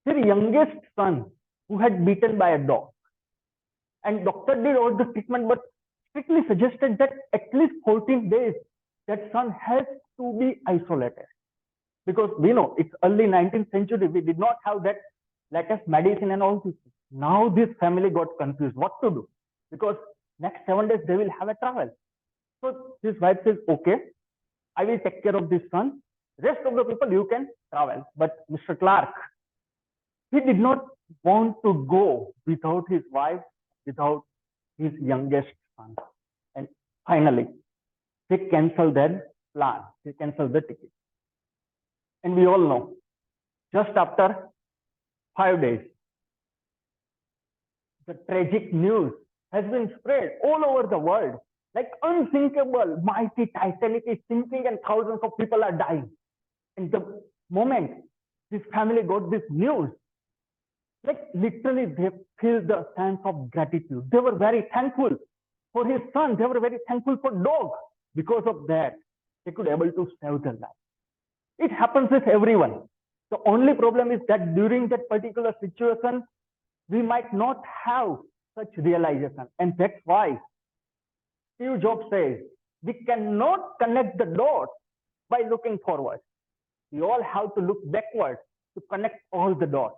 their youngest son, who had bitten by a dog, and doctor did all the treatment, but strictly suggested that at least 14 days, that son has to be isolated. Because we know it's early 19th century, we did not have that latest medicine and all this. Now this family got confused what to do, because next 7 days they will have a travel. So this wife says, okay, I will take care of this son. Rest of the people you can travel. But Mr. Clark, he did not want to go without his wife, without his youngest son. And finally, they canceled their plan. They canceled the ticket. And we all know, just after 5 days, the tragic news has been spread all over the world. Like unthinkable, mighty Titanic is sinking and thousands of people are dying. And the moment this family got this news, like literally they felt the sense of gratitude. They were very thankful for his son. They were very thankful for dog. Because of that, they could able to save their life. It happens with everyone. The only problem is that during that particular situation, we might not have such realization. And that's why Steve Jobs says, we cannot connect the dots by looking forward. We all have to look backwards to connect all the dots.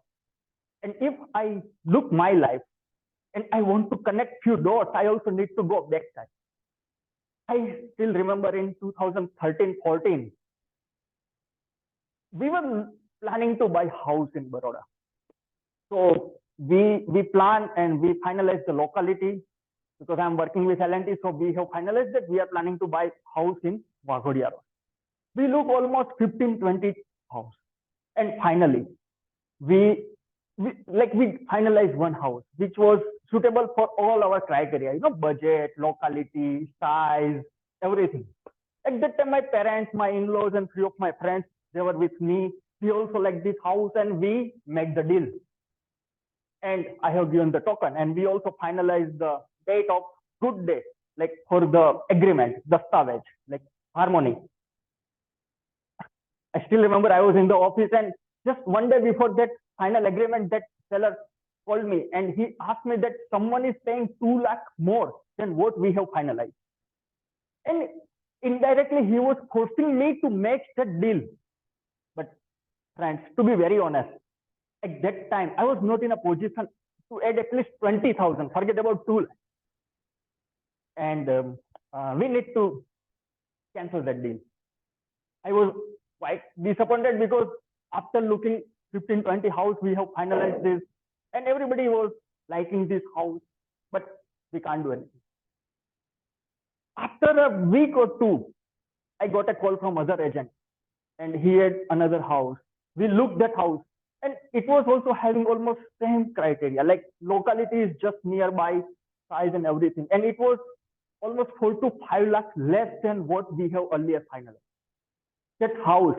And if I look my life and I want to connect few dots, I also need to go backside. I still remember in 2013-14, we were planning to buy house in Baroda. So we plan and we finalized the locality, because I'm working with L&T. So we have finalized that we are planning to buy house in Waghodia Road. We look almost 15-20 house. And finally, we finalized one house, which was suitable for all our criteria, budget, locality, size, everything. At that time, my parents, my in-laws, and few of my friends, they were with me. We also liked this house and we made the deal. And I have given the token, and we also finalized the date of good day, like for the agreement, the dastavej, like harmony. I still remember I was in the office, and just 1 day before that final agreement, that seller called me and he asked me that someone is paying 2 lakh more than what we have finalized. And indirectly, he was forcing me to make that deal. But friends, to be very honest, at that time, I was not in a position to add at least 20,000, forget about 2 lakhs. And we need to cancel that deal. I was quite disappointed because after looking 15-20 house, we have finalized this and everybody was liking this house, but we can't do anything. After a week or two, I got a call from other agent and he had another house. We looked at house and it was also having almost same criteria, like locality is just nearby, size and everything. And it was almost 4 to 5 lakhs less than what we have earlier finalized. That house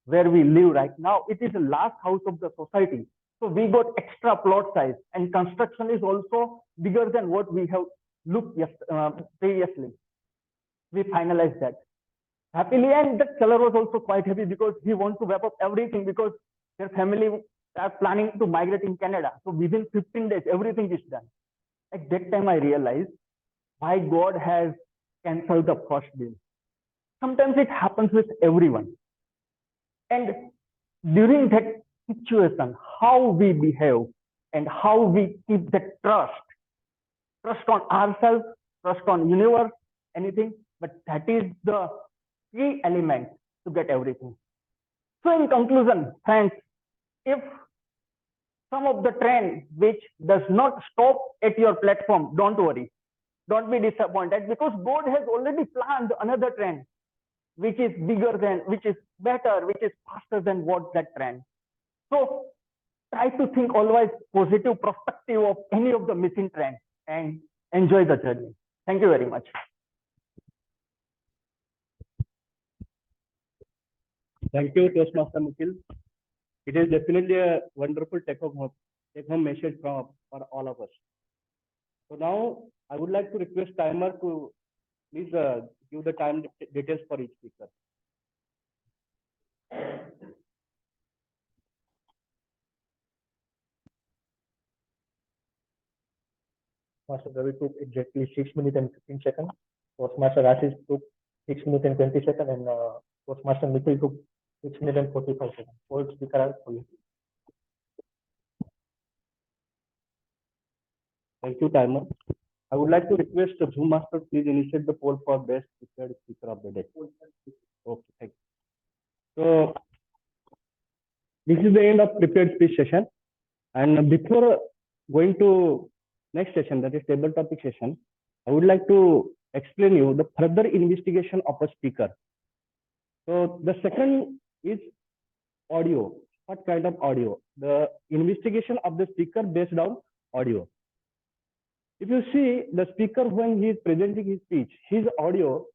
where we live right now, it is the last house of the society. So we got extra plot size and construction is also bigger than what we have looked previously. We finalized that happily, and the seller was also quite happy because he wants to wrap up everything because their family are planning to migrate in Canada. So within 15 days, everything is done. At that time, I realized why God has canceled the first deal. Sometimes it happens with everyone. And during that situation, how we behave and how we keep the trust on ourselves, trust on universe, anything, but that is the key element to get everything. So in conclusion, friends, if some of the train which does not stop at your platform, don't worry, don't be disappointed, because God has already planned another train which is bigger than, which is better, which is faster than what that train. So try to think always positive perspective of any of the missing trends and enjoy the journey. Thank you very much. Thank you, Toastmaster Nikhil. It is definitely a wonderful take-home message for all of us. So now I would like to request timer to please give the time details for each speaker. Master Ravi took exactly 6 minutes and 15 seconds. Toastmaster Ashish took 6 minutes and 20 seconds, and Toastmaster Nikhil took 6 minutes and 45 seconds. All speakers are for you. Thank you, timer. I would like to request the Zoom master please initiate the poll for best prepared speaker of the day. Okay, thank you. So this is the end of prepared speech session. And before going to next session, that is table topic session, I would like to explain you the further investigation of a speaker. So the second is audio. What kind of audio? The investigation of the speaker based on audio. If you see the speaker when he is presenting his speech, his audio,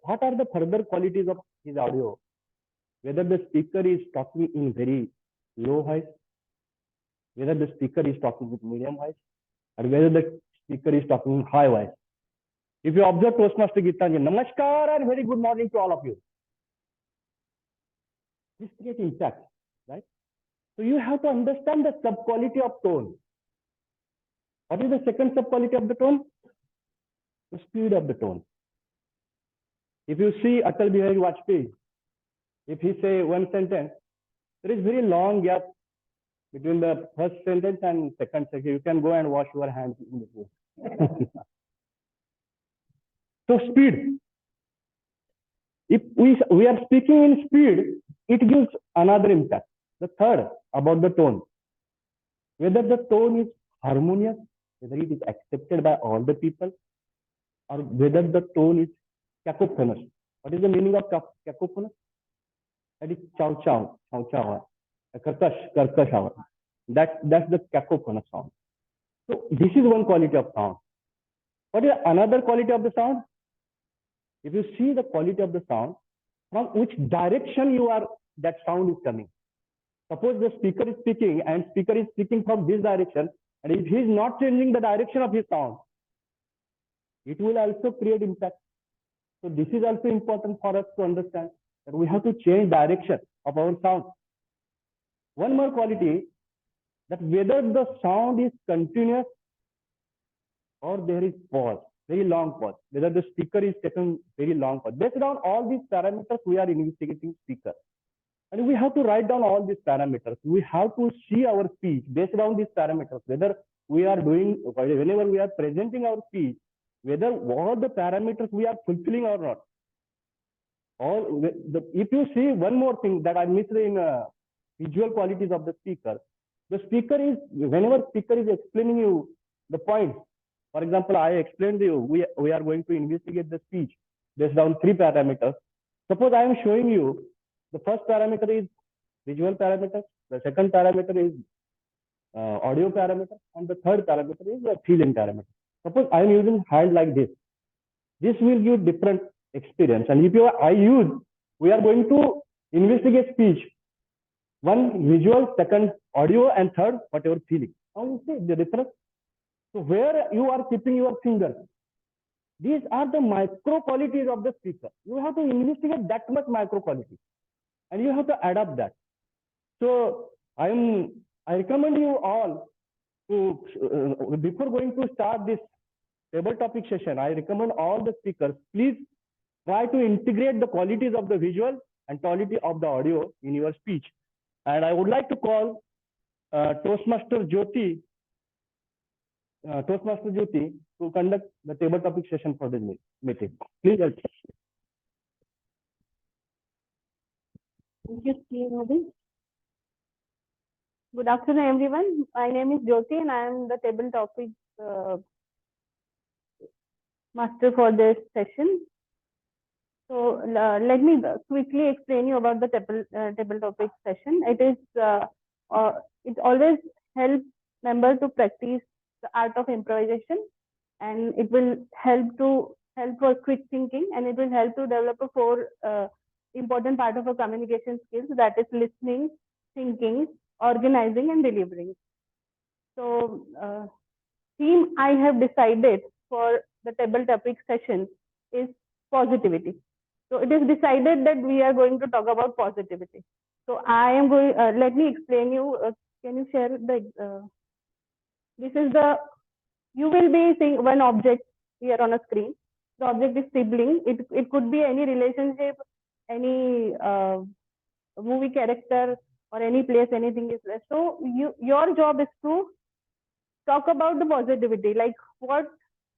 what are the further qualities of his audio? Whether the speaker is talking in very low voice, whether the speaker is talking with medium voice, or whether the speaker is talking in high voice. If you observe Toastmaster Gitanjali, Namaskar and very good morning to all of you. This creates impact, right? So you have to understand the sub-quality of tone. What is the second sub-quality of the tone? The speed of the tone. If you see Atal Bihari Vajpayee, if he say one sentence, there is very long gap between the first sentence and second sentence. You can go and wash your hands in between. So speed. If we are speaking in speed, it gives another impact. The third about the tone. Whether the tone is harmonious, whether it is accepted by all the people, or whether the tone is cacophonous. What is the meaning of cacophonous? That is chow chow, karkash. That's the cacophonous sound. So this is one quality of sound. What is another quality of the sound? If you see the quality of the sound, from which direction that sound is coming. Suppose the speaker is speaking and speaker is speaking from this direction, and if he is not changing the direction of his sound, it will also create impact. So this is also important for us to understand that we have to change direction of our sound. One more quality, that whether the sound is continuous or there is pause, very long pause, whether the speaker is taking very long pause. Based on all these parameters, we are investigating speaker. And we have to write down all these parameters. We have to see our speech based on these parameters, whether we are doing, whenever we are presenting our speech, whether all the parameters we are fulfilling or not. Or if you see one more thing that I missed in visual qualities of the speaker is, whenever speaker is explaining you the points, for example, I explained to you, we are going to investigate the speech based on 3 parameters. Suppose I am showing you the first parameter is visual parameter, the second parameter is audio parameter, and the third parameter is the feeling parameter. Suppose I am using hand like this. This will give different experience. And if we are going to investigate speech. One visual, second audio, and third whatever feeling. Now you see the difference. So where you are keeping your fingers, these are the micro qualities of the speaker. You have to investigate that much micro quality, and you have to adapt that. So I recommend you all to before going to start this table topic session, I recommend all the speakers, please try to integrate the qualities of the visual and quality of the audio in your speech. And I would like to call Toastmaster Jyoti to conduct the table topic session for this meeting. Please help. Thank you, Ravi. Good afternoon, everyone. My name is Jyoti, and I am the table topic master for this session. So let me quickly explain you about the table topic session. It is it always helps members to practice the art of improvisation, and it will help for quick thinking, and it will help to develop a four important part of a communication skills, that is listening, thinking, organizing, and delivering. So theme I have decided for the table topic session is positivity. So it is decided that we are going to talk about positivity. So I am going, let me explain you, can you share the, this is the, you will be seeing one object here on a screen. The object is sibling. It could be any relationship, any movie character, or any place, anything is there. So your job is to talk about the positivity, like what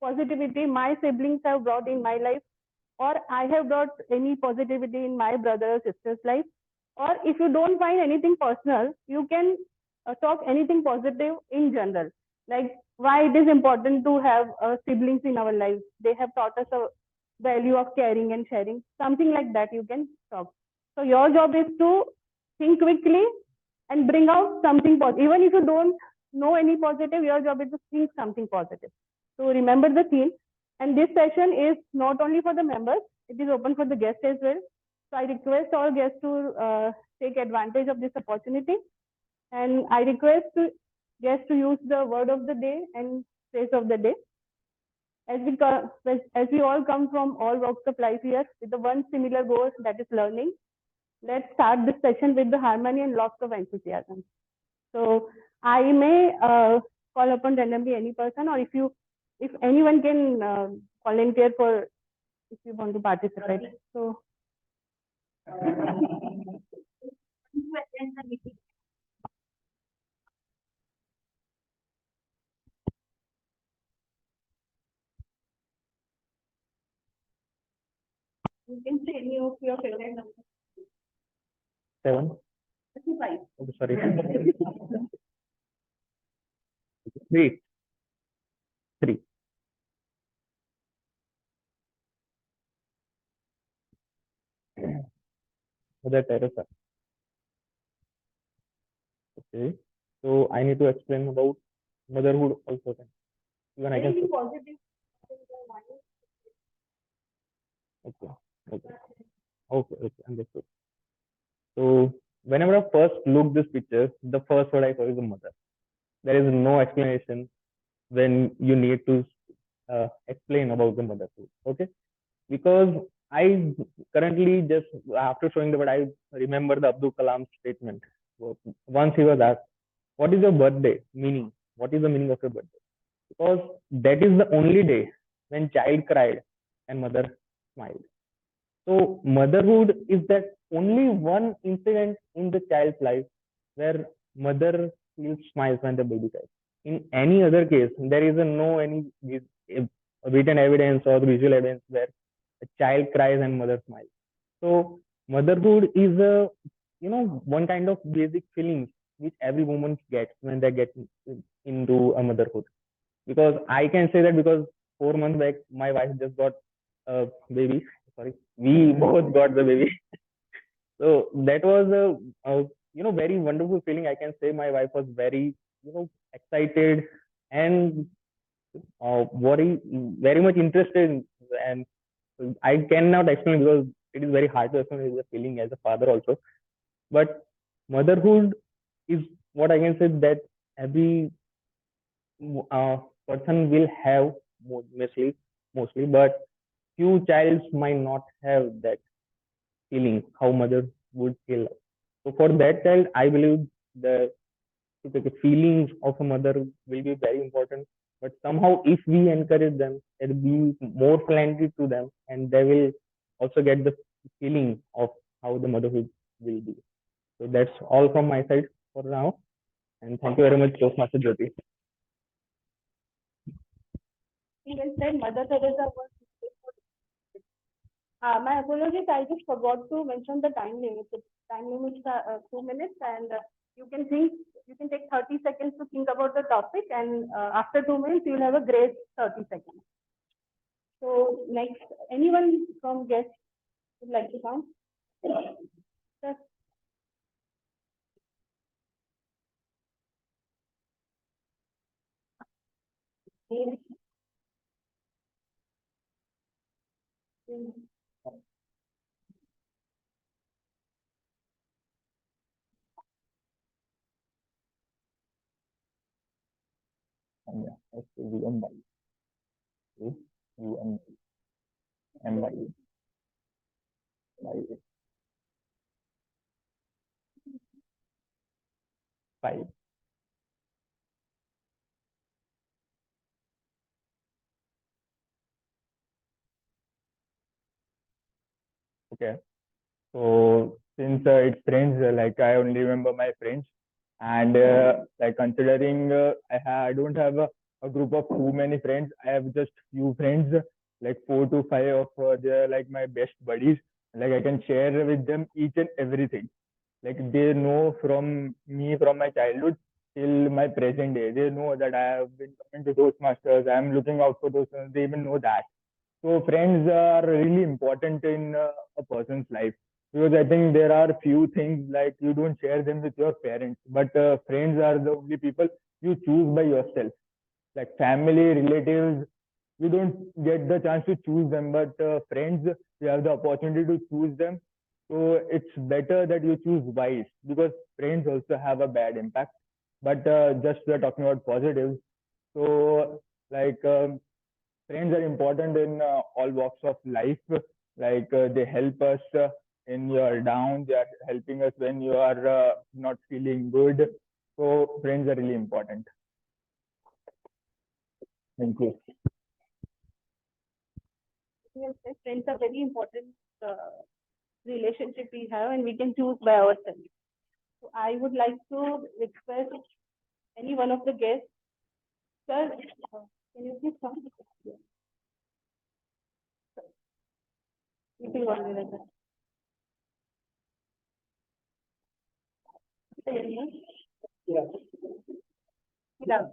positivity my siblings have brought in my life, or I have brought any positivity in my brother or sister's life. Or if you don't find anything personal, you can talk anything positive in general, like why it is important to have siblings in our lives. They have taught us a value of caring and sharing, something like that you can talk. So your job is to think quickly and bring out something positive. Even if you don't know any positive, your job is to think something positive. So remember the theme. And this session is not only for the members, it is open for the guests as well. So I request all guests to take advantage of this opportunity. And I request guests to use the word of the day and phrase of the day. As we all come from all walks of life here with the one similar goal, that is learning, let's start this session with the harmony and lots of enthusiasm. So I may call upon randomly any person, or if anyone can volunteer for, if you want to participate. So you can say any of your favorite numbers. 7. Five. Oh, sorry. 3. 3. Mother Teresa. Okay. So I need to explain about motherhood also. Even I can say. Positive. Okay. Okay. Okay. Okay. Understood. So whenever I first look this picture, the first word I saw is a mother. There is no explanation when you need to explain about the motherhood. Okay. Because I currently just after showing the word, I remember the Abdul Kalam statement. Once he was asked, "What is your birthday meaning? What is the meaning of your birthday?" Because that is the only day when child cried and mother smiled. So motherhood is that only one incident in the child's life where mother feels smiles when the baby cries. In any other case, there is no any written evidence or visual evidence where a child cries and mother smiles. So motherhood is a one kind of basic feelings which every woman gets when they get into a motherhood. Because I can say that because 4 months back my wife just got a baby. Sorry, we both got the baby. So that was a very wonderful feeling. I can say my wife was very excited and very much interested, and I cannot explain because it is very hard to explain the feeling as a father also. But motherhood is what I can say that every person will have mostly, but few childs might not have that feeling how mother would feel. So for that child, I believe the feelings of a mother will be very important. But somehow, if we encourage them, it will be more plenty to them, and they will also get the feeling of how the motherhood will be. So that's all from my side for now. And thank you very much, Toastmaster Jyoti. Even said Mother Teresa was. My apologies, I just forgot to mention the time limit. The time limit is 2 minutes, and you can take 30 seconds to think about the topic, and after 2 minutes, you will have a great 30 seconds. So next, anyone from guests would like to come? Sir. Five. Okay. So since it's friends, like I only remember my friends, and like considering I don't have a group of too many friends. I have just few friends, like 4 to 5 of they're like my best buddies. Like I can share with them each and everything. Like they know from me from my childhood till my present day. They know that I have been coming to Toastmasters. I am looking out for those. They even know that. So friends are really important in a person's life because I think there are few things like you don't share them with your parents, but friends are the only people you choose by yourself. Like family, relatives, you don't get the chance to choose them, but friends, you have the opportunity to choose them. So it's better that you choose wise because friends also have a bad impact. But just we are talking about positives. So like friends are important in all walks of life. Like they help us in your down. They are helping us when you are not feeling good. So friends are really important. Thank you. Yes, friends are very important relationship we have, and we can choose by ourselves. So I would like to request any one of the guests, sir, can you please come? You can go on with it. Yeah.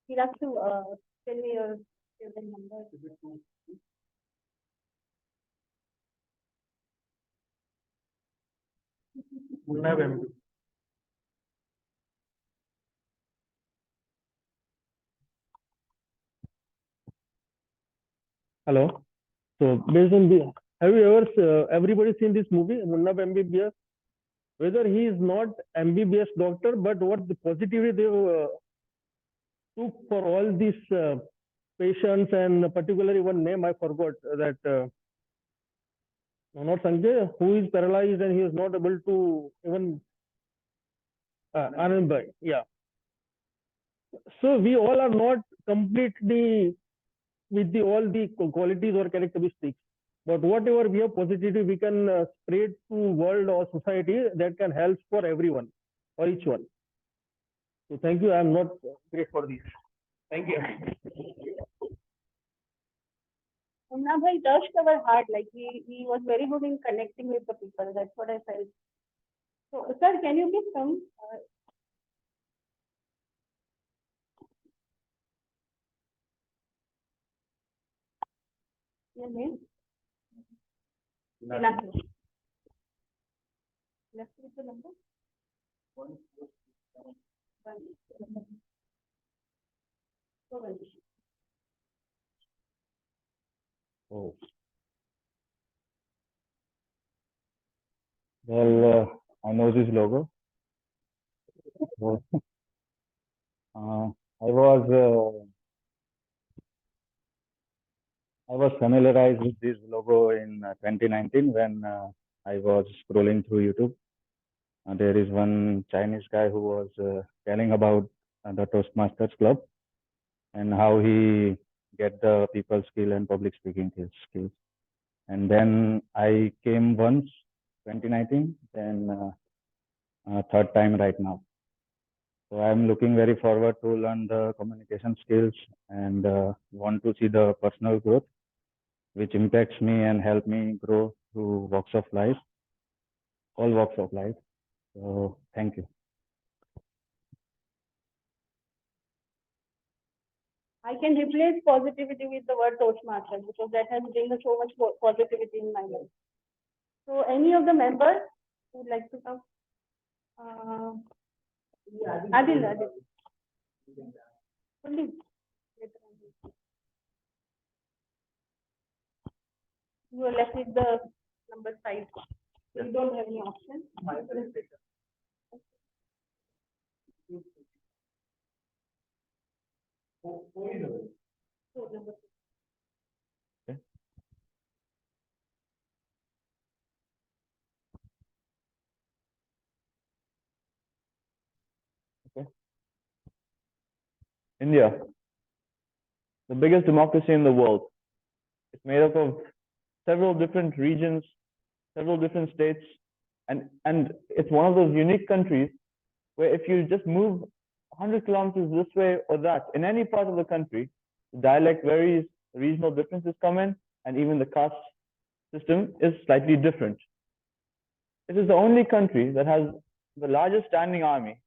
You have to tell me your student number. Hello. So based on the, have you ever everybody seen this movie Munna MBBS? Whether he is not MBBS doctor, but what the positivity they took for all these patients, and particularly one name I forgot that not Sanjay, who is paralyzed and he is not able to even Anand Bhai, yeah. So we all are not completely with the all the qualities or characteristics, but whatever we have positivity, we can spread to world or society that can help for everyone or each one. So thank you. I am not great for this. Thank you. Munna bhai touched our heart. Like he was very good in connecting with the people. That's what I felt. So, sir, can you please come? Your name? Pinaki. Left with the number? 147. Oh. Well, I know this logo. So, I was familiarized with this logo in 2019 when I was scrolling through YouTube. There is one Chinese guy who was telling about the Toastmasters Club and how he get the people skill and public speaking skills. And then I came once, 2019, then third time right now. So I'm looking very forward to learn the communication skills and want to see the personal growth, which impacts me and help me grow through walks of life, all walks of life. So thank you. I can replace positivity with the word Toastmasters because that has bring so much positivity in my life. So, any of the members who would like to come? Adil. Only. you are left with the number 5. You don't have any option. India, the biggest democracy in the world. It's made up of several different regions, several different states, and it's one of those unique countries where if you just move 100 kilometers this way or that, in any part of the country, the dialect varies, regional differences come in, and even the caste system is slightly different. It is the only country that has the largest standing army.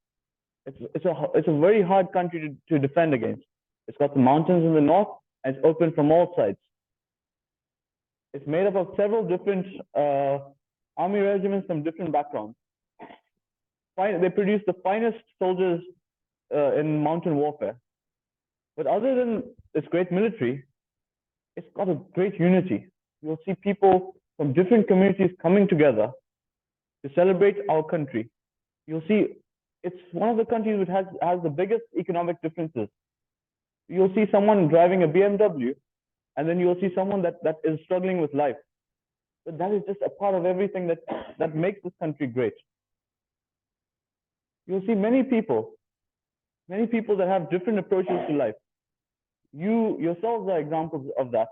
It's a very hard country to defend against. It's got the mountains in the north, and it's open from all sides. It's made up of several different army regiments from different backgrounds. They produce the finest soldiers in mountain warfare. But other than its great military, it's got a great unity. You'll see people from different communities coming together to celebrate our country. You'll see it's one of the countries which has the biggest economic differences. You'll see someone driving a BMW, and then you'll see someone that is struggling with life. But that is just a part of everything that makes this country great. You'll see many people that have different approaches to life. You yourselves are examples of that.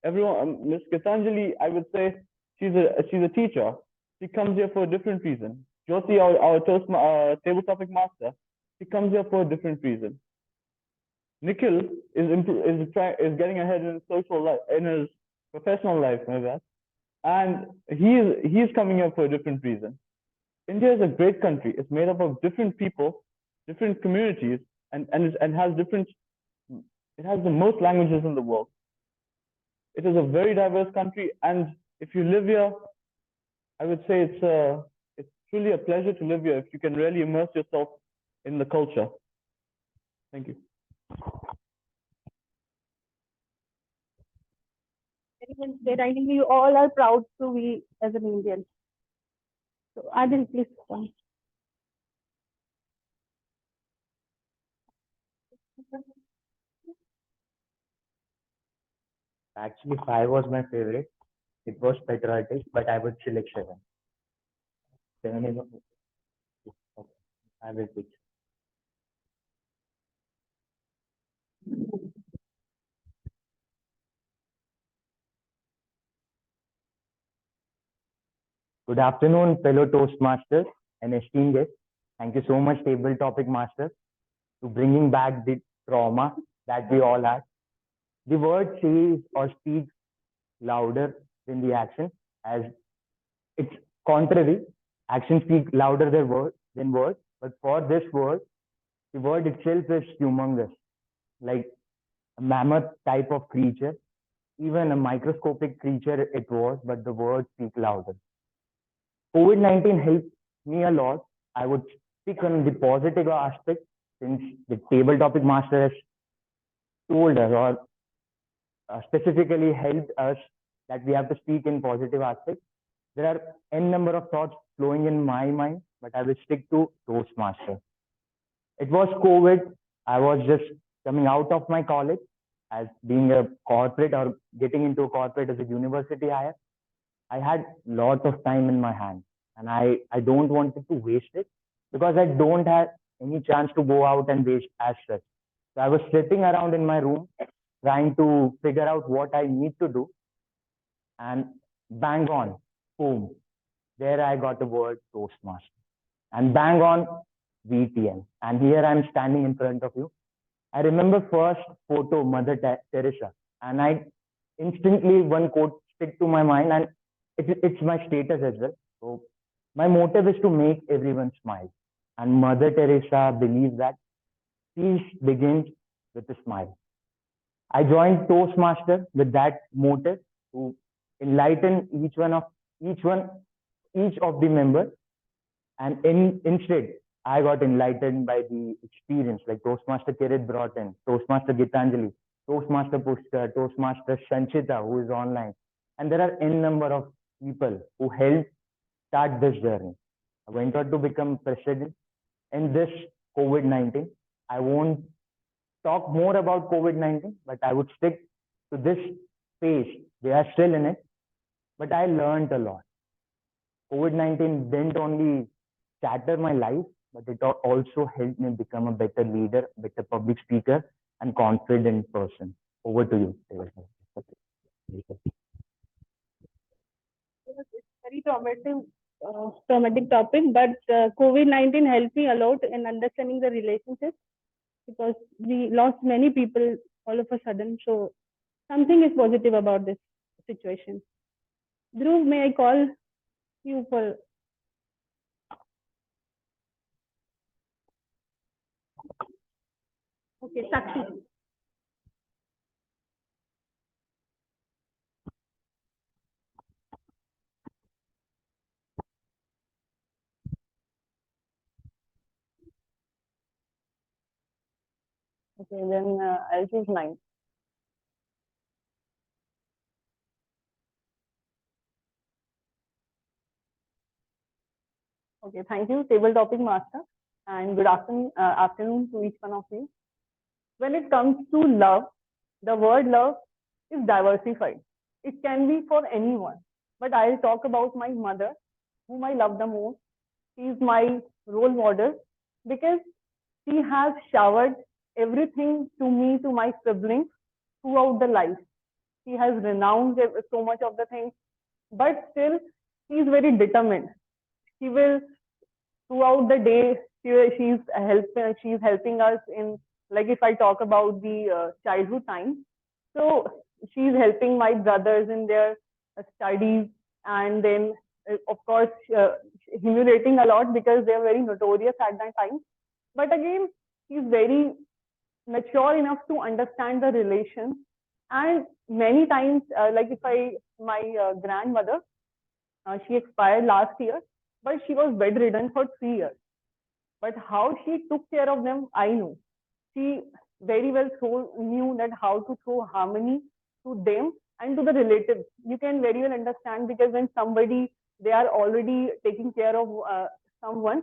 Everyone, Ms. Gitanjali, I would say she's a teacher. She comes here for a different reason. Jyoti, our table topic master, she comes here for a different reason. Nikhil is getting ahead in his social life, in his professional life, and he's coming here for a different reason. India is a great country. It's made up of different people, different communities, and has different. It has the most languages in the world. It is a very diverse country, and if you live here, I would say it's truly a pleasure to live here if you can really immerse yourself in the culture. Thank you. That I think you all are proud to be as an Indian. So Adil, please come. Actually, 5 was my favorite. It was patriotic, but I would select 7. 7 is okay. I will pick. Good afternoon, fellow Toastmasters and esteemed guests. Thank you so much, Table Topic Master, to bringing back the trauma that we all had. The word says or speaks louder than the action, as it's contrary. Actions speak louder than words. But for this word, the word itself is humongous, like a mammoth type of creature, even a microscopic creature it was, but the words speak louder. COVID-19 helped me a lot. I would speak on the positive aspect, since the table topic master has told us or specifically helped us that we have to speak in positive aspects. There are n number of thoughts flowing in my mind, but I will stick to Toastmaster. It was COVID. I was just coming out of my college as being a corporate or getting into a corporate as a university hire. I had lots of time in my hand, and I don't want to waste it because I don't have any chance to go out and waste as such. So I was sitting around in my room trying to figure out what I need to do, and bang on, boom, there I got the word Toastmaster, and bang on VTM. And here I'm standing in front of you. I remember first photo, Mother Teresa, and I instantly one quote stick to my mind, and it's my status as well. So my motive is to make everyone smile. And Mother Teresa believes that peace begins with a smile. I joined Toastmaster with that motive to enlighten each of the members. And instead, I got enlightened by the experience, like Toastmaster Kirit brought in, Toastmaster Gitanjali, Toastmaster Pushkar, Toastmaster Sanchita, who is online, And there are n number of people who helped start this journey. I went on to become president in this COVID-19. I won't talk more about COVID-19, but I would stick to this phase. They are still in it, but I learned a lot. COVID-19 didn't only shatter my life, but it also helped me become a better leader, better public speaker, and confident person. Over to you, David. It's very traumatic topic, but COVID-19 helped me a lot in understanding the relationships because we lost many people all of a sudden. So something is positive about this situation. Dhruv, may I call you for? Okay, Sakshi. Okay, then I'll choose 9. Okay, thank you, table topic master, and good afternoon to each one of you. When it comes to love, the word love is diversified. It can be for anyone, but I'll talk about my mother, whom I love the most. She's my role model because she has showered everything to me, to my siblings throughout the life. She has renounced so much of the things, but still she's very determined. She will throughout the day she's helping us in, like, if I talk about the childhood time, so she's helping my brothers in their studies, and then of course humiliating a lot because they're very notorious at that time, but again she's very mature enough to understand the relations. And many times, like if my grandmother, she expired last year, but she was bedridden for 3 years. But how she took care of them, I know. She very well knew that how to throw harmony to them and to the relatives. You can very well understand, because when somebody, they are already taking care of someone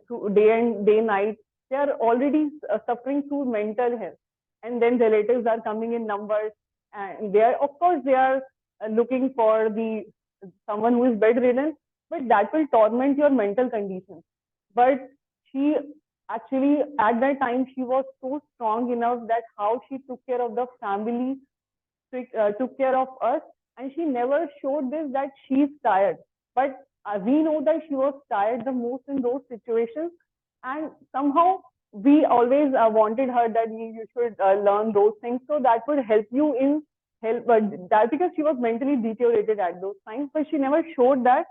through day night, they are already suffering through mental health, and then relatives are coming in numbers, and they are, of course, they are looking for the someone who is bedridden, but that will torment your mental condition. But she actually, at that time, she was so strong enough that how she took care of the family, took care of us, and she never showed this that she's tired. But we know that she was tired the most in those situations, and somehow we always wanted her that you should learn those things, so that would help you in help. But that because she was mentally deteriorated at those times, but she never showed that.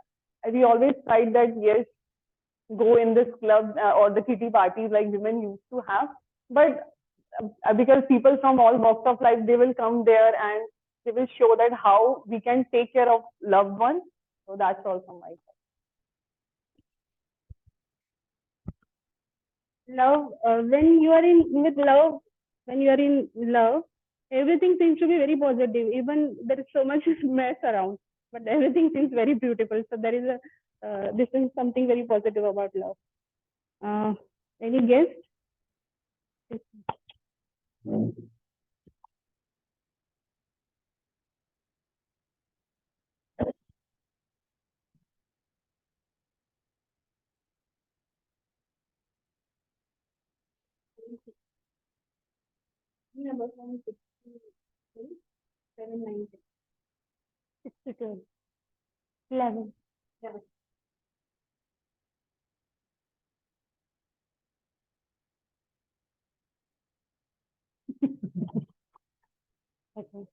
We always tried that, yes, go in this club or the kitty parties like women used to have, but because people from all walks of life, they will come there and they will show that how we can take care of loved ones. So that's all from my side. Love, when you are in love, everything seems to be very positive. Even there is so much mess around, but everything seems very beautiful. So there is this is something very positive about love. Any guess? Number 7, 9, 11. Okay.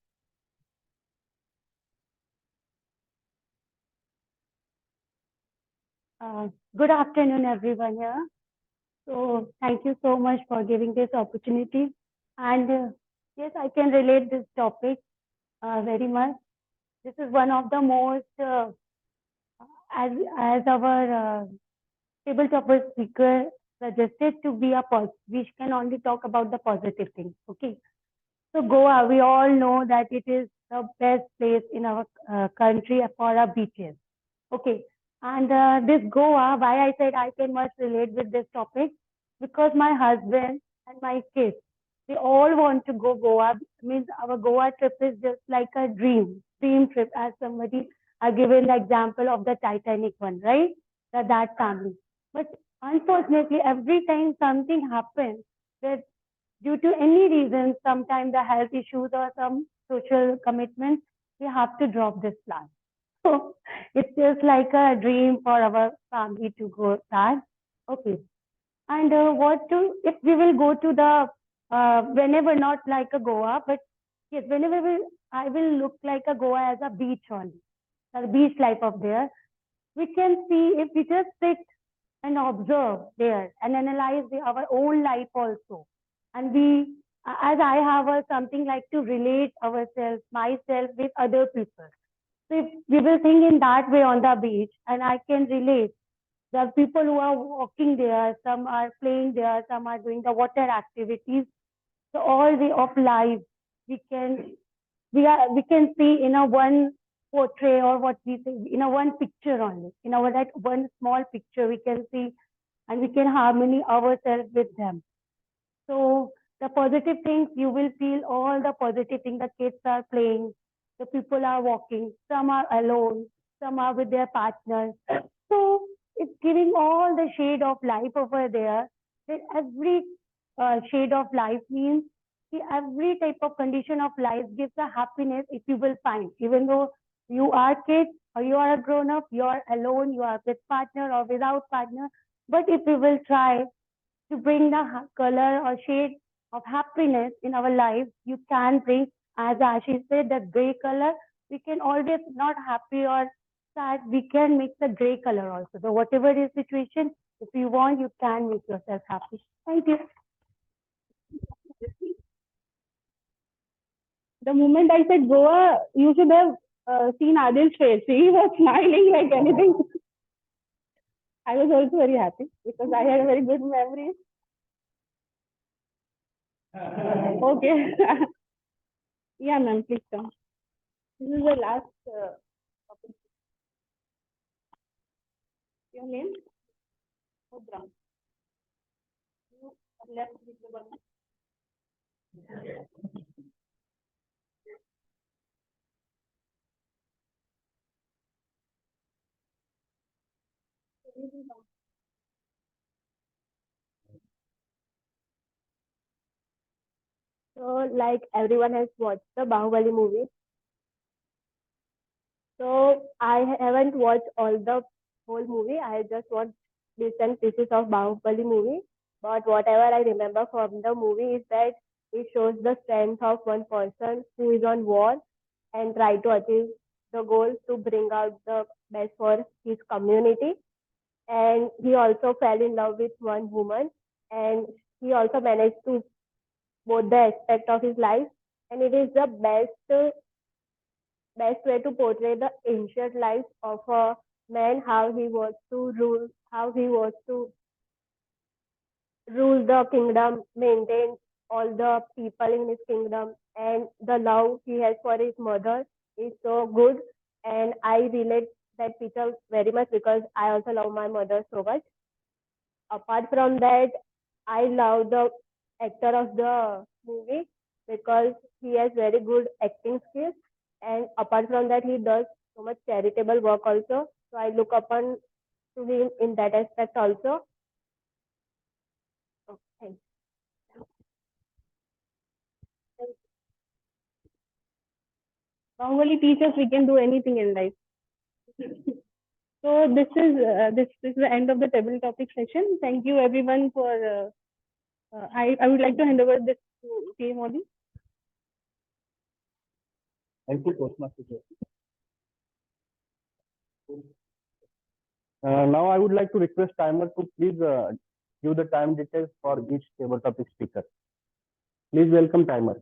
Good afternoon, everyone here. So thank you so much for giving this opportunity. And yes, I can relate this topic very much. This is one of the most, as our table topper speaker suggested, to be we can only talk about the positive things. Okay. So Goa, we all know that it is the best place in our country for our beaches. Okay, and this Goa, why I said I can much relate with this topic, because my husband and my kids, they all want to go Goa. Means our Goa trip is just like a dream trip, as somebody given the example of the Titanic one, right? That family. But unfortunately, every time something happens, that due to any reason, sometimes the health issues or some social commitments, we have to drop this plan. So it's just like a dream for our family to go that. Okay. And what to, if we will go to the, whenever, not like a Goa, but yes, whenever I will look like a Goa as a beach only, the beach life of there. We can see if we just sit and observe there and analyze our own life also. And we, as I have something like to relate ourselves, myself with other people. So if we will think in that way on the beach, and I can relate, the people who are walking there, some are playing there, some are doing the water activities. So all way of life, we can see in a one portrait, or what we say, in a one picture only. In our that one small picture we can see, and we can harmony ourselves with them. So the positive things, you will feel all the positive things. The kids are playing, the people are walking, some are alone, some are with their partners. So it's giving all the shade of life over there. That every shade of life means every type of condition of life gives a happiness if you will find. Even though you are kids or you are a grown up, you are alone, you are with partner or without partner. But if we will try to bring the color or shade of happiness in our life, you can bring, as Ashish said, the gray color. We can always not happy or sad, we can make the gray color also. So whatever is situation, if you want, you can make yourself happy. Thank you. The moment I said Goa, you should have seen Adil's face. He was smiling like anything. I was also very happy because I had a very good memory. Okay. Yeah, ma'am, please come. This is the last topic. Your name? Mudra. You are left with the one. So, like everyone has watched the Bahubali movie. So, I haven't watched all the whole movie. I just watched bits and pieces of Bahubali movie. But whatever I remember from the movie is that it shows the strength of one person who is on war and try to achieve the goal to bring out the best for his community. And he also fell in love with one woman, and he also managed to both the aspect of his life. And it is the best way to portray the ancient life of a man, how he was to rule, how he was to rule the kingdom, maintain all the people in his kingdom, and the love he has for his mother is so good. And I relate that picture very much because I also love my mother so much. Apart from that, I love the actor of the movie because he has very good acting skills. And apart from that, he does so much charitable work also. So I look upon to him in that aspect also. Oh, thanks. Bahubali teaches we can do anything in life. So this is the end of the table topic session. Thank you everyone for. I would like to hand over this to K. Modi. Thank you, Toastmaster. Now I would like to request timer to please give the time details for each table topic speaker. Please welcome timer.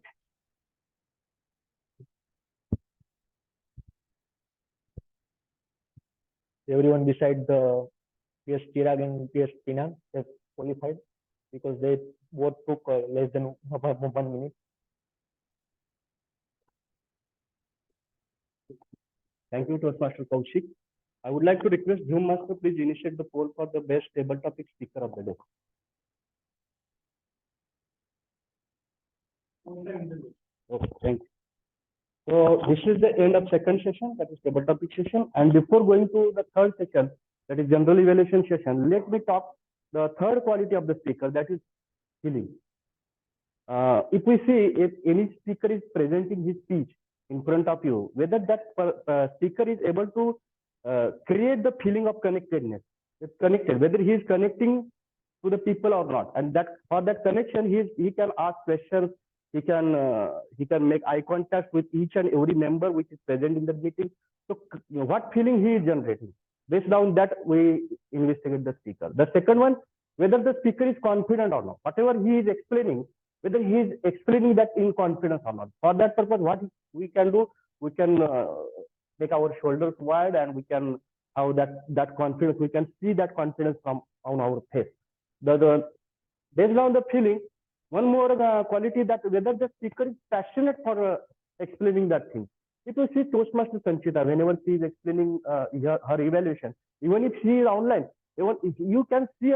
Everyone beside the PS Chirag and PS Pinang have qualified because they both took less than 1 minute. Thank you, Toastmaster Kaushik. I would like to request Zoom Master, please initiate the poll for the best table topic speaker of the day. Okay, thank you. So this is the end of second session, that is table topic session. And before going to the third session, that is general evaluation session, let me talk the third quality of the speaker, that is healing. If we see if any speaker is presenting his speech in front of you, whether that speaker is able to create the feeling of connectedness, it's connected, whether he is connecting to the people or not, and that for that connection, he can ask questions, he can make eye contact with each and every member which is present in the meeting. So, what feeling he is generating? Based on that, we investigate the speaker. The second one, whether the speaker is confident or not. Whatever he is explaining, whether he is explaining that in confidence or not. For that purpose, what we can do, we can make our shoulders wide and we can have that confidence. We can see that confidence from on our face. Based on the feeling, one more quality that whether the speaker is passionate for explaining that thing. If you see Toastmaster Sanchita, whenever she is explaining her evaluation, even if she is online, even if you can see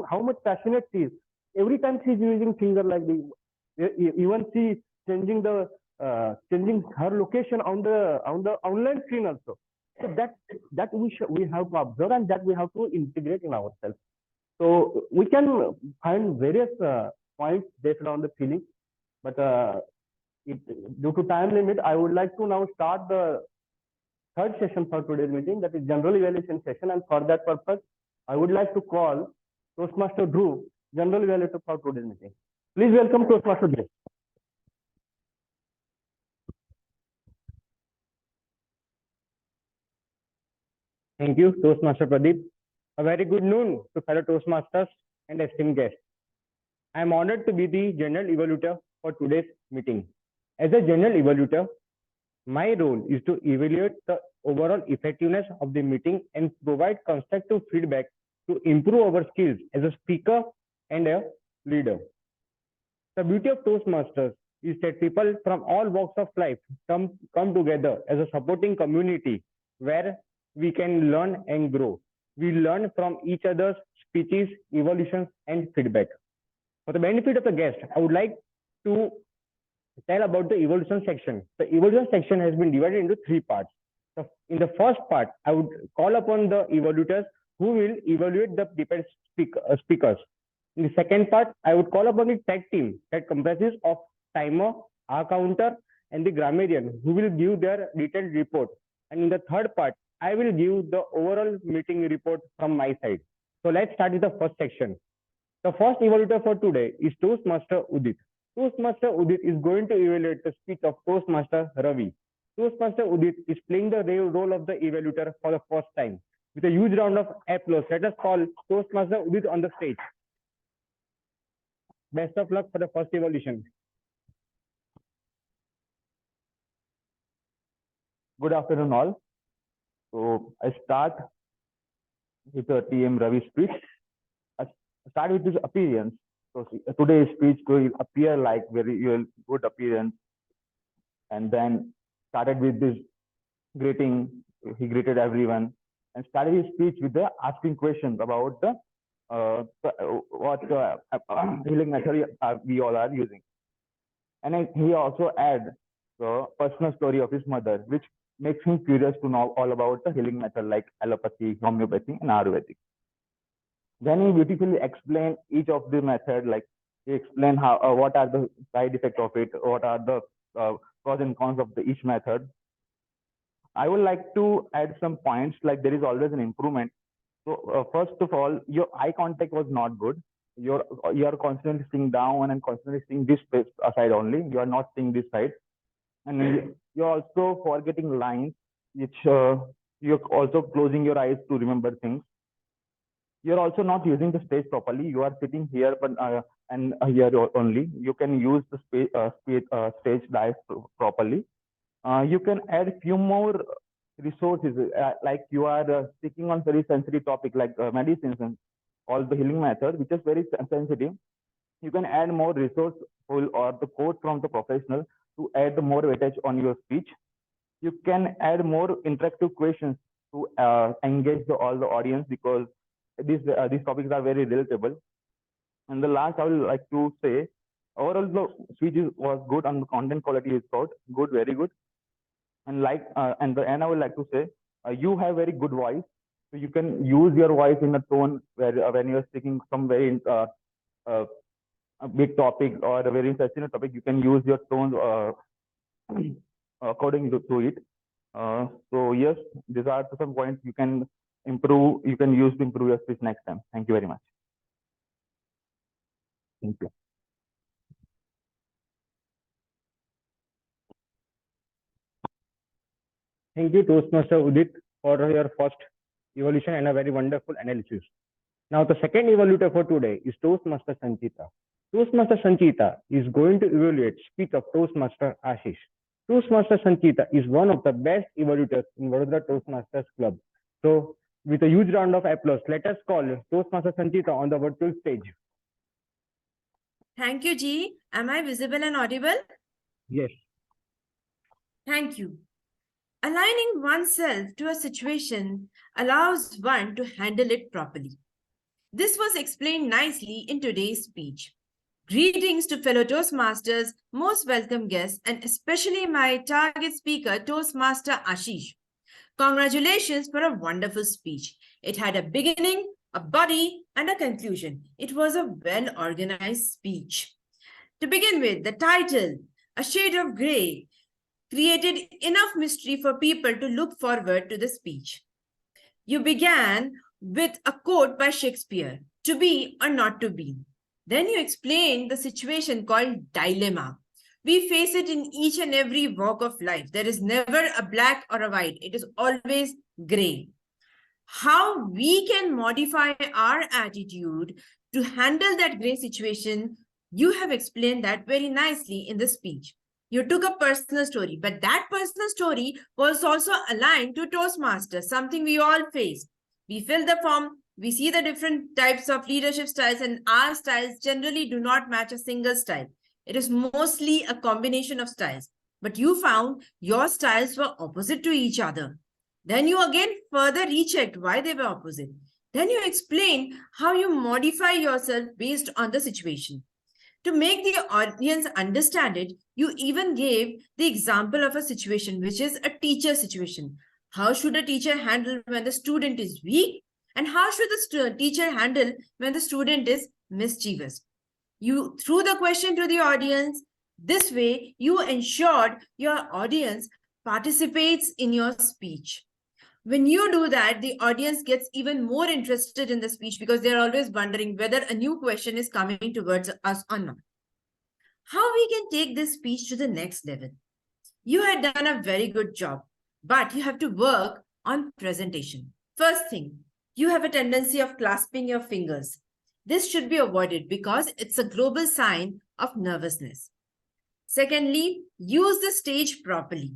how much passionate she is. Every time she is using finger like this, even she is changing her location on the online screen also. So that we have to observe and that we have to integrate in ourselves. So we can find various points based on the feeling, but due to time limit, I would like to now start the third session for today's meeting, that is general evaluation session, and for that purpose, I would like to call Toastmaster Dhruv, general evaluator for today's meeting. Please welcome Toastmaster Dhruv. Thank you, Toastmaster Pradeep. A very good noon to fellow Toastmasters and esteemed guests. I am honored to be the general evaluator for today's meeting. As a general evaluator, my role is to evaluate the overall effectiveness of the meeting and provide constructive feedback to improve our skills as a speaker and a leader. The beauty of Toastmasters is that people from all walks of life come together as a supporting community where we can learn and grow. We learn from each other's speeches, evolutions, and feedback. For the benefit of the guest, I would like to tell about the evolution section. The evolution section has been divided into three parts. So in the first part, I would call upon the evaluators who will evaluate the prepared speakers. In the second part, I would call upon the tag team that comprises of timer, R counter, and the grammarian who will give their detailed report. And in the third part, I will give the overall meeting report from my side. So let's start with the first section. The first evaluator for today is Toastmaster Udit. Toastmaster Udit is going to evaluate the speech of Toastmaster Ravi. Toastmaster Udit is playing the role of the evaluator for the first time. With a huge round of applause, let us call Toastmaster Udit on the stage. Best of luck for the first evaluation. Good afternoon, all. So I start with the TM Ravi speech. I start with his appearance. So today's speech will appear like very good appearance, and then started with this greeting. He greeted everyone and started his speech with the asking questions about the what healing method we all are using. And he also add the personal story of his mother, which makes him curious to know all about the healing method like allopathy, homeopathy, and Ayurvedic. Then he beautifully explained each of the method, like he explained how what are the side effects of it, what are the pros and cons of each method. I would like to add some points, like there is always an improvement. So first of all, your eye contact was not good. You are constantly seeing down and constantly seeing this side only. You are not seeing this side, and you're also forgetting lines, which you're also closing your eyes to remember things. You're also not using the stage properly. You are sitting here, but and here only. You can use the stage dive properly. You can add few more resources, like you are speaking on very sensitive topic like medicines and all the healing method, which is very sensitive. You can add more resource or the quote from the professional to add more weightage on your speech. you can add more interactive questions to engage all the audience, because these topics are very relatable. And the last, I would like to say, overall the speech was good, and the content quality is good, very good. And the end, I would like to say, you have very good voice, so you can use your voice in a tone where when you are speaking some very a big topic or a very sensitive topic, you can use your tone according to it. So yes, these are some points you can improve. You can use to improve your speech next time. Thank you very much. Thank you. Thank you, Toastmaster Udit, for your first evolution and a very wonderful analysis. Now, the second evaluator for today is Toastmaster Sanchita. Toastmaster Sanchita is going to evaluate speech of Toastmaster Ashish. Toastmaster Sanchita is one of the best evaluators in Vadodara Toastmasters Club. So, with a huge round of applause, let us call Toastmaster Sanchita on the virtual stage. Thank you, G. Am I visible and audible? Yes. Thank you. Aligning oneself to a situation allows one to handle it properly. This was explained nicely in today's speech. Greetings to fellow Toastmasters, most welcome guests, and especially my target speaker, Toastmaster Ashish. Congratulations for a wonderful speech. It had a beginning, a body, and a conclusion. It was a well-organized speech. To begin with, the title, A Shade of Grey, created enough mystery for people to look forward to the speech. You began with a quote by Shakespeare, to be or not to be. Then you explained the situation called dilemma. We face it in each and every walk of life. There is never a black or a white. It is always gray. How we can modify our attitude to handle that gray situation, you have explained that very nicely in the speech. You took a personal story, but that personal story was also aligned to Toastmasters, something we all face. We fill the form, we see the different types of leadership styles, and our styles generally do not match a single style. It is mostly a combination of styles. But you found your styles were opposite to each other. Then you again further rechecked why they were opposite. Then you explained how you modify yourself based on the situation. To make the audience understand it, you even gave the example of a situation, which is a teacher situation. How should a teacher handle when the student is weak? And how should the teacher handle when the student is mischievous? You threw the question to the audience. This way, you ensured your audience participates in your speech. When you do that, the audience gets even more interested in the speech because they're always wondering whether a new question is coming towards us or not. How we can take this speech to the next level? You had done a very good job, but you have to work on presentation. First thing, you have a tendency of clasping your fingers. This should be avoided because it's a global sign of nervousness. Secondly, use the stage properly.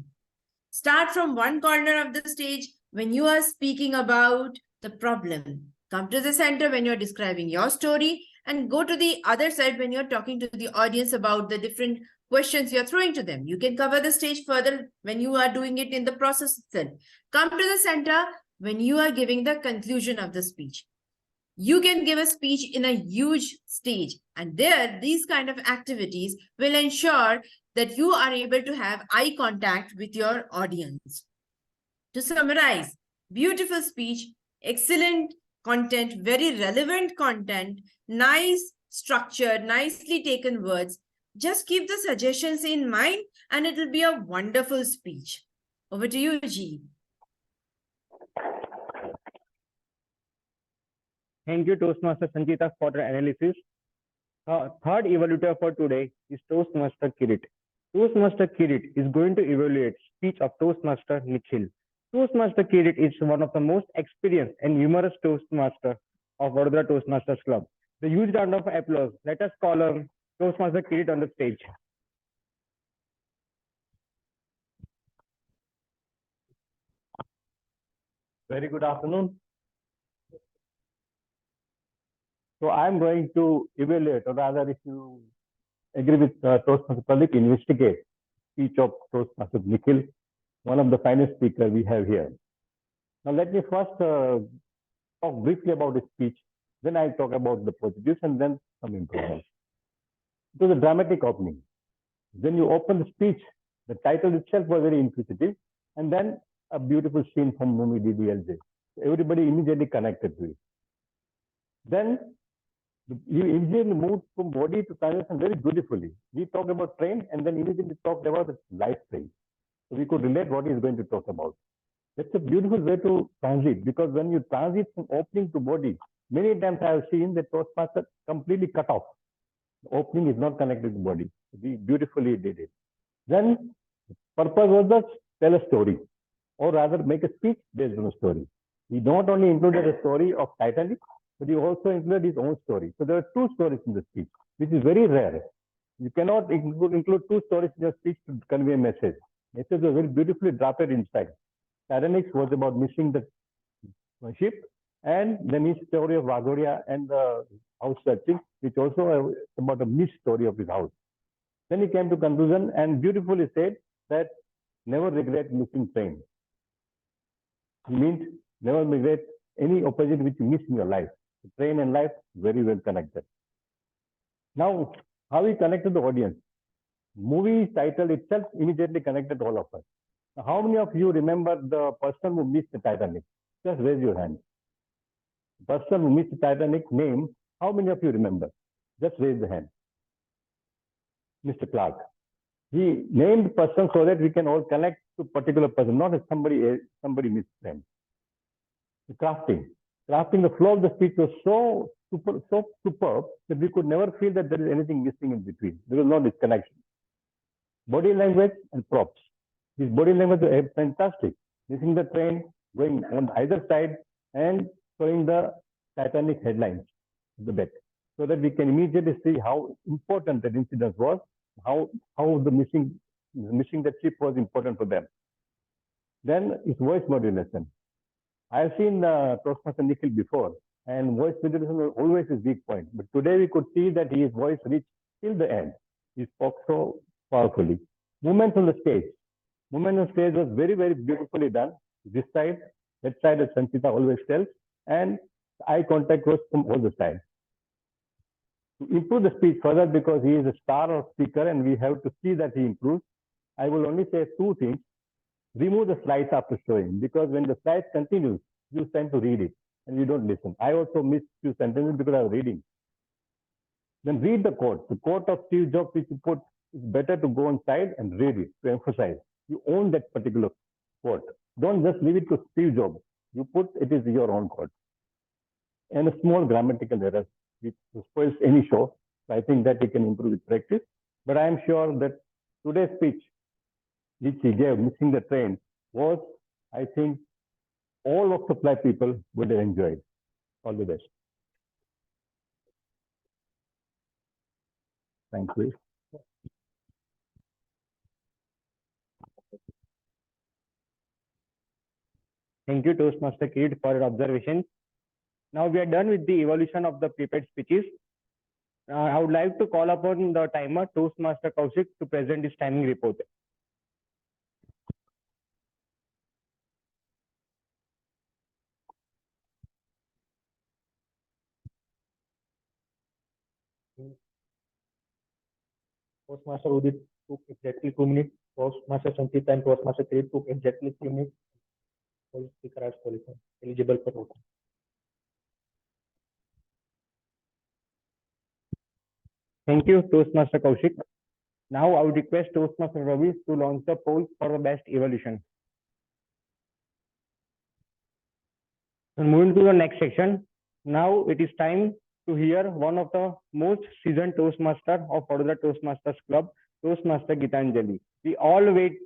Start from one corner of the stage when you are speaking about the problem. Come to the center when you're describing your story, and go to the other side when you're talking to the audience about the different questions you're throwing to them. You can cover the stage further when you are doing it in the process itself. Come to the center when you are giving the conclusion of the speech. You can give a speech in a huge stage, and there these kind of activities will ensure that you are able to have eye contact with your audience. To summarize, beautiful speech, excellent content, very relevant content, nice structure, nicely taken words. Just keep the suggestions in mind and it will be a wonderful speech. Over to you, G. Thank you, Toastmaster Sanchita, for the analysis. Third evaluator for today is Toastmaster Kirit. Toastmaster Kirit is going to evaluate speech of Toastmaster Nikhil. Toastmaster Kirit is one of the most experienced and humorous Toastmaster of Vadodara Toastmasters Club. The huge round of applause. Let us call on Toastmaster Kirit on the stage. Very good afternoon. So I'm going to evaluate, or rather, if you agree with Toastmaster Pradeep, investigate speech of Toastmaster Nikhil. one of the finest speakers we have here. Now, let me first talk briefly about his speech. Then I'll talk about the positives and then some improvements. It was a dramatic opening. When you open the speech, the title itself was very inquisitive, and then a beautiful scene from movie DDLJ. Everybody immediately connected to it. Then you immediately moved from body to transition very beautifully. We talked about train and then immediately talked about the life train. So we could relate what he's going to talk about. It's a beautiful way to transit because when you transit from opening to body, many times I have seen the Toastmaster completely cut off. The opening is not connected to body. We beautifully did it. Then the purpose was to tell a story, or rather make a speech based on a story. He not only included a story of Titanic, but he also included his own story. So there are two stories in the speech, which is very rare. You cannot include two stories in your speech to convey a message. Message was very beautifully drafted inside. Titanic was about missing the ship, and then his story of Vagoria and the house searching, which also about a missed story of his house. Then he came to conclusion and beautifully said that never regret missing train. He means never regret any opportunity which you miss in your life. The train and life very well connected. Now, how he connected the audience? Movie title itself immediately connected all of us. Now, how many of you remember the person who missed the Titanic? Just raise your hand. The person who missed the Titanic name, how many of you remember? Just raise the hand. Mr. Clark. He named person so that we can all connect to particular person, not as somebody missed them. The crafting, the flow of the speech was so superb that we could never feel that there is anything missing in between. There was no disconnection. Body language and props. His body language was fantastic. Missing the train, going on either side, and showing the Titanic headlines at the back, so that we can immediately see how important that incident was, how the missing that ship was important for them. Then his voice modulation. I have seen Toastmaster Nikhil before, and voice modulation was always his weak point. But today we could see that his voice reached till the end. He spoke so powerfully. Movement on the stage. Movement on the stage was very, very beautifully done. This side, that side, as Sanchita always tells, and eye contact was from all the sides. To improve the speech further, because he is a star of speaker and we have to see that he improves, I will only say two things. Remove the slides after showing, because when the slides continues, you tend to read it and you don't listen. I also missed few sentences because I was reading. Then read the quote. The quote of Steve Jobs, which you put, is better to go on side and read it to emphasize. You own that particular quote. Don't just leave it to Steve Jobs. You put it is your own quote. And a small grammatical error, which spoils any show. So I think that we can improve with practice. But I am sure that today's speech, which he gave, missing the train, was, I think, all of supply people would have enjoyed. All the best. Thank you. Thank you, Toastmaster Kid, for your observations. Now we are done with the evolution of the prepared speeches. I would like to call upon the timer, Toastmaster Kaushik, to present his timing report. Toastmaster Udit took exactly 2 minutes. Toastmaster Sanchita and Toastmaster Kid took exactly 3 minutes. All speaker are qualified, eligible for voting. Thank you, Toastmaster Kaushik. Now I would request Toastmaster Ravi to launch the poll for the best evolution. And moving to the next section, now it is time to hear one of the most seasoned Toastmaster of Vadodara Toastmasters Club, Toastmaster Gitanjali. We all wait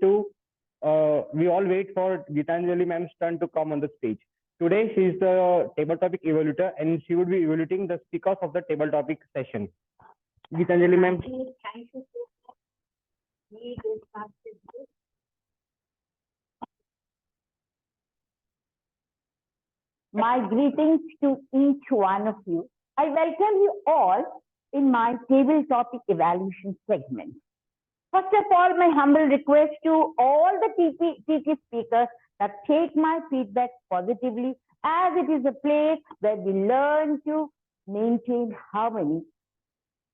for Gitanjali ma'am's turn to come on the stage. Today she is the table topic evaluator and she would be evaluating the speakers of the table topic session. Gitanjali ma'am. Thank you so much. My greetings to each one of you. I welcome you all in my table topic evaluation segment. First of all, my humble request to all the TT speakers that take my feedback positively, as it is a place where we learn to maintain harmony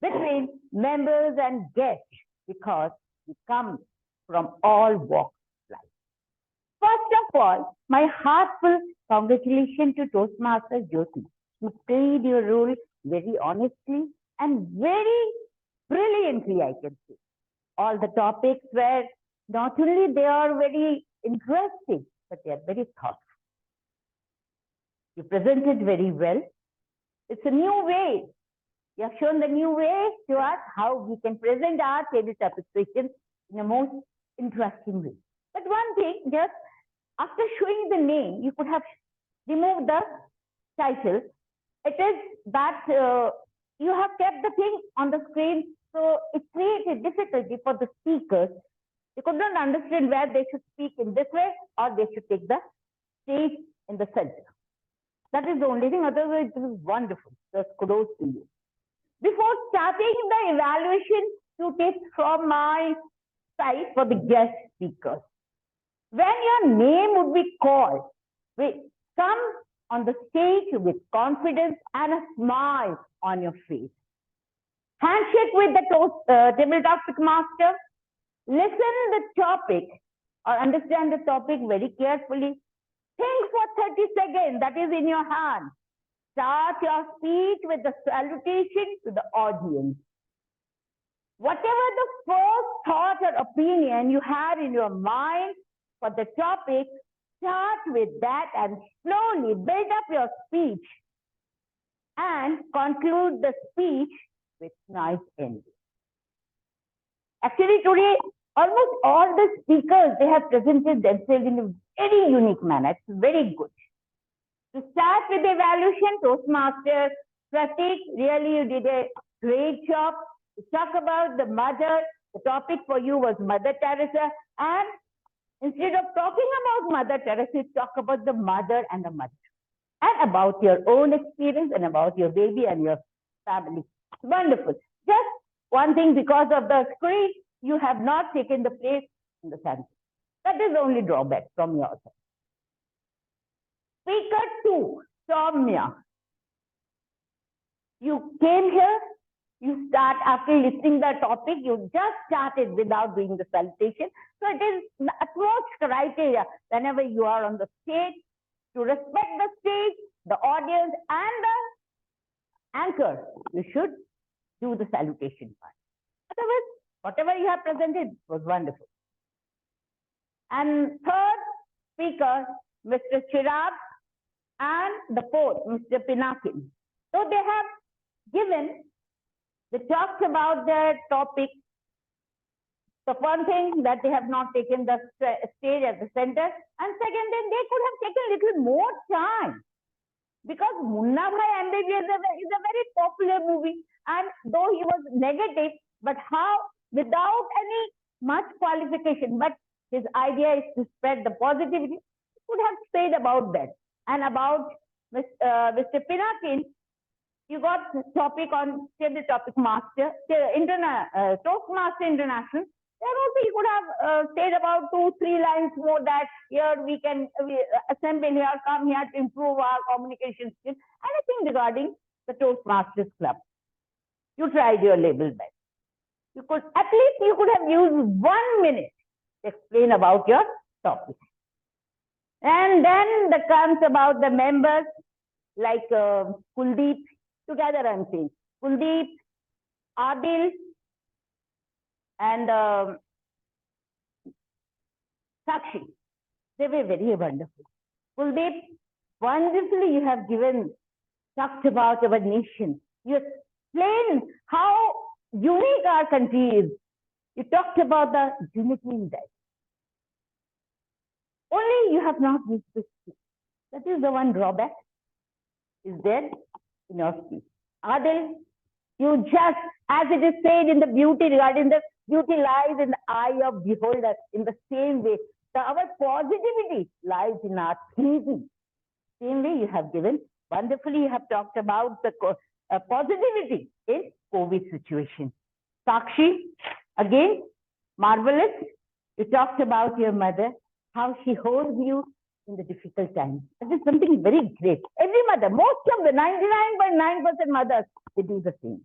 between members and guests, because we come from all walks of life. First of all, my heartfelt congratulations to Toastmaster Jyoti. You played your role very honestly and very brilliantly, I can say. All the topics were not only they are very interesting, but they are very thoughtful. You presented very well. It's a new way. You have shown the new way to us how we can present our tabletop sessions in a most interesting way. But one thing, just after showing the name, you could have removed the title. It is that you have kept the thing on the screen, so it created difficulty for the speakers. They could not understand where they should speak in this way or they should take the stage in the center. That is the only thing. Otherwise, this is wonderful. Just kudos to you. Before starting the evaluation, 2 tips from my side for the guest speakers. When your name would be called, come on the stage with confidence and a smile on your face. Handshake with the tabletop master. Listen the topic or understand the topic very carefully. Think for 30 seconds, that is in your hand. Start your speech with the salutation to the audience. Whatever the first thought or opinion you had in your mind for the topic, start with that and slowly build up your speech and conclude the speech with nice ending. Actually, today, almost all the speakers, they have presented themselves in a very unique manner. It's very good. To start with the evaluation, Toastmaster Pratik, really you did a great job. To talk about the mother, the topic for you was Mother Teresa, and instead of talking about Mother Teresa, you talk about the mother and the mother, and about your own experience and about your baby and your family. Wonderful. Just one thing, because of the screen, you have not taken the place in the center. That is the only drawback from your side. Speaker 2, Soumya. You came here, you start after listening the topic, you just started without doing the salutation. So it is the approach criteria whenever you are on the stage to respect the stage, the audience, and the anchor. You should do the salutation part. Otherwise, whatever you have presented was wonderful. And third speaker, Mr. Chirag, and the fourth, Mr. Pinakin. So they have given, they talked about their topic. The one thing that they have not taken the stage at the center, and second thing, they could have taken a little more time, because Munna Bhai MBBS is a very popular movie, and though he was negative, but how, without any much qualification, but his idea is to spread the positivity, he could have said about that. And about Mr. Pinakin, you got the topic on tabletop master, Toastmaster International. There also you could have said about 2-3 lines more that here we can assemble here, come here to improve our communication skills. Anything regarding the Toastmasters Club. You tried your level best. You could, at least you could have used 1 minute to explain about your topic. And then the comes about the members like Kuldeep, together I'm saying, Kuldeep, Adil, and Sakshi. They were very wonderful. Kuldeep, wonderfully you have talked about our nation. You explained how unique our country is. You talked about the unity in that. Only you have not reached this speech. That is the one drawback is there in your speech. Adil, you just, as it is said in the beauty, regarding the beauty lies in the eye of beholder, in the same way, our positivity lies in our thinking. Same way you have given, wonderfully you have talked about the positivity in COVID situation. Sakshi, again, Marvelous. You talked about your mother, how she holds you in the difficult times. That is something very great. Every mother, most of the 99.9% mothers, they do the same.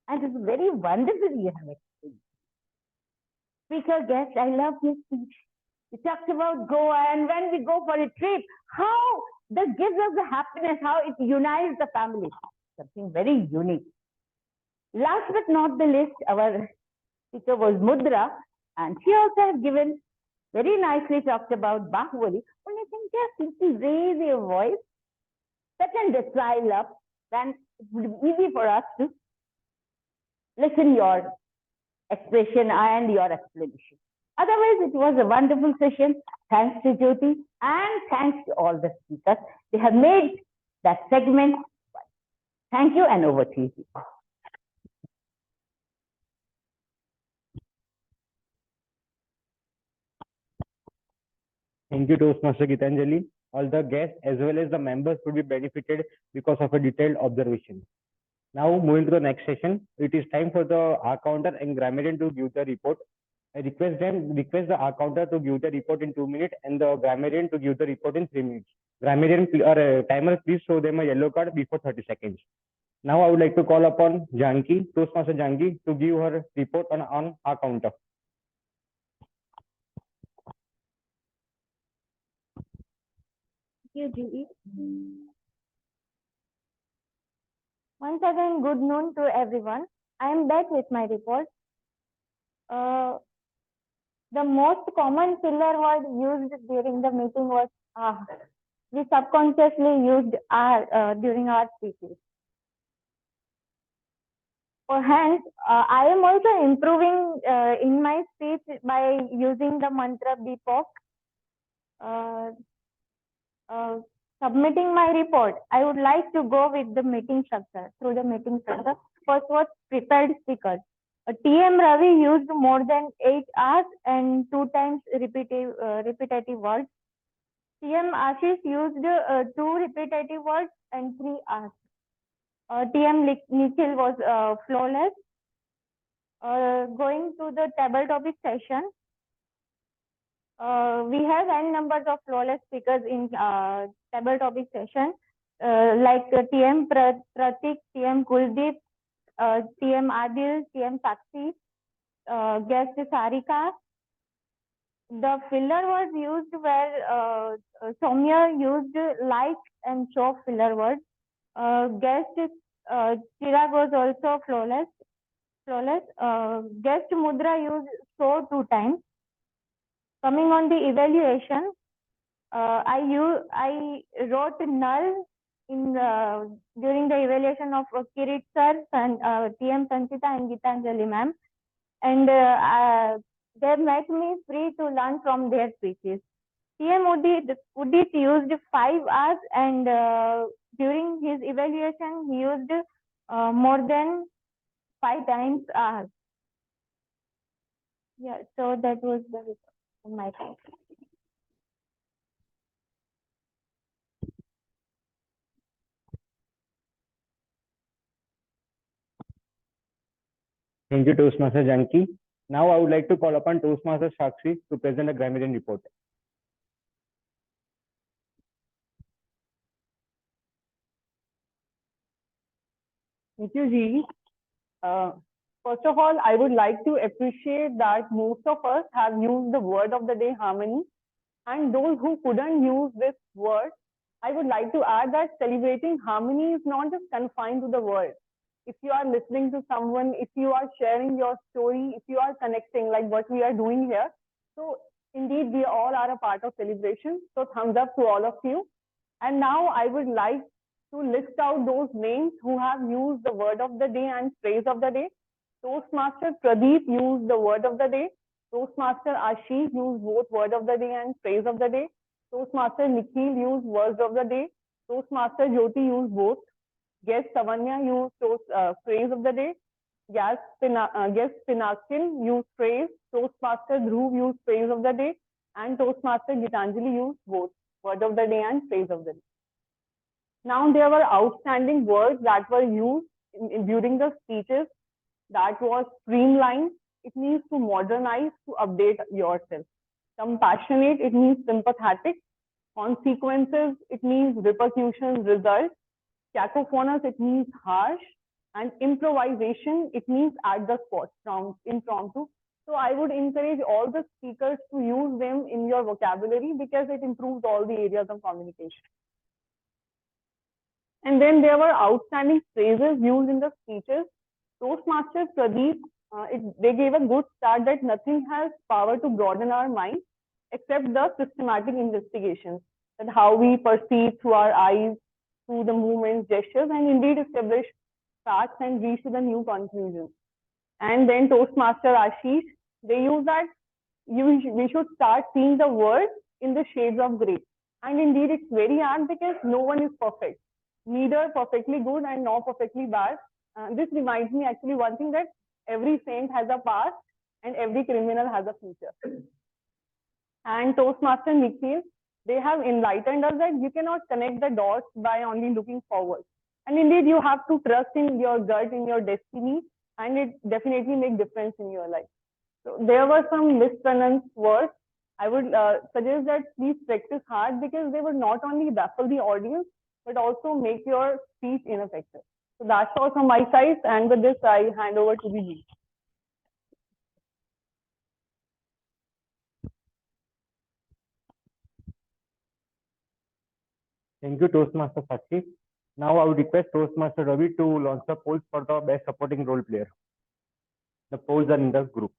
And it's very wonderful you have explained. Speaker guest, I love your speech. You talked about Goa, and when we go for a trip, how that gives us the happiness, how it unites the family. Something very unique. Last but not the least, our speaker was Mudra, and she also has given very nicely talked about Bahubali. Only thing, just little raise your voice, certain decile up, then it would be easy for us to listen your expression and your explanation. Otherwise, it was a wonderful session. Thanks to Jyoti and thanks to all the speakers. They have made that segment. Thank you, and over to you. Thank you, Toastmaster Gitanjali. All the guests as well as the members would be benefited because of a detailed observation. Now, moving to the next session, it is time for the accountant and grammarian to give the report. I request the accountant to give the report in 2 minutes and the grammarian to give the report in 3 minutes. Grammarian or timer, please show them a yellow card before 30 seconds. Now, I would like to call upon Janki, Toastmaster Janki, to give her report on accountant. Thank you, Judy. Once again, good noon to everyone. I am back with my report. The most common filler word used during the meeting was we subconsciously used during our speeches. For hence, I am also improving in my speech by using the mantra BPOC. Submitting my report, I would like to go with the meeting structure, through the meeting structure. First was prepared speakers. TM Ravi used more than 8 hours and 2 times repetitive words. TM Ashish used 2 repetitive words and 3 hours. TM Nikhil was flawless. Going to the table topic session, we have n numbers of flawless speakers in table topic session, like TM Pratik, TM Kuldeep, TM Adil, TM Sakshi, guest Sarika. The filler words used were Soumya used like and show filler words. Guest Chirag was also flawless. Guest Mudra used so 2 times. Coming on the evaluation, I wrote null in during the evaluation of Kirit sir and TM Sanchita and Gitanjali ma'am, and they made me free to learn from their speeches. TM Udit used 5 hours, and during his evaluation he used more than 5 times hours. Yeah, so that was the result of my time. Thank you, Toastmaster Janki. Now, I would like to call upon Toastmaster Sakshi to present a grammarian report. Thank you, G. First of all, I would like to appreciate that most of us have used the word of the day, harmony. And those who couldn't use this word, I would like to add that celebrating harmony is not just confined to the word. If you are listening to someone, if you are sharing your story, if you are connecting like what we are doing here, so indeed we all are a part of celebration. So thumbs up to all of you. And now I would like to list out those names who have used the word of the day and phrase of the day. Toastmaster Pradeep used the word of the day. Toastmaster Ashish used both word of the day and phrase of the day. Toastmaster Nikhil used words of the day. Toastmaster Jyoti used both. Guest Savanya used phrase of the day. Guest Pinakin used phrase. Toastmaster Dhruv used phrase of the day. And Toastmaster Gitanjali used both word of the day and phrase of the day. Now there were outstanding words that were used during the speeches. That was streamline, it means to modernize, to update yourself. Compassionate, it means sympathetic. Consequences, it means repercussions, results. Cacophonous, it means harsh. And improvisation, it means at the spot, impromptu. So I would encourage all the speakers to use them in your vocabulary because it improves all the areas of communication. And then there were outstanding phrases used in the speeches. Toastmaster Pradeep, they gave a good start that nothing has power to broaden our mind except the systematic investigations, that how we perceive through our eyes, through the movements, gestures, and indeed establish facts and reach to the new conclusions. And then Toastmaster Ashish, they use that we should start seeing the world in the shades of gray. And indeed, it's very hard because no one is perfect, neither perfectly good and nor perfectly bad. This reminds me actually one thing, that every saint has a past and every criminal has a future. And Toastmaster Nikhil, they have enlightened us that you cannot connect the dots by only looking forward. And indeed, you have to trust in your gut, in your destiny, and it definitely makes difference in your life. So there were some mispronounced words. I would suggest that please practice hard because they would not only baffle the audience, but also make your speech ineffective. So that's all from my side. And with this, I hand over to the lead. Thank you, Toastmaster Sakshi. Now I would request Toastmaster Ravi to launch the polls for the best supporting role player. The polls are in the group.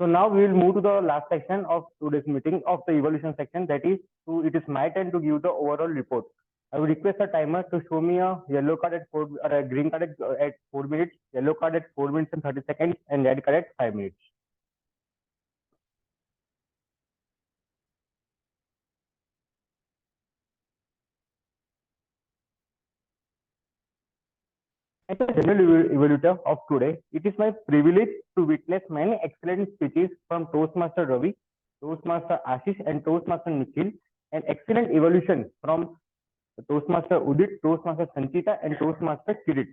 So now we will move to the last section of today's meeting of the evaluation section. That is, it is my turn to give the overall report. I would request a timer to show me a yellow card at 4, or a green card at 4 minutes, yellow card at 4 minutes and 30 seconds, and red card at 5 minutes. As a general evaluator of today, it is my privilege to witness many excellent speeches from Toastmaster Ravi, Toastmaster Ashish, and Toastmaster Nikhil, and excellent evaluation from Toastmaster Udit, Toastmaster Sanchita, and Toastmaster Kirit.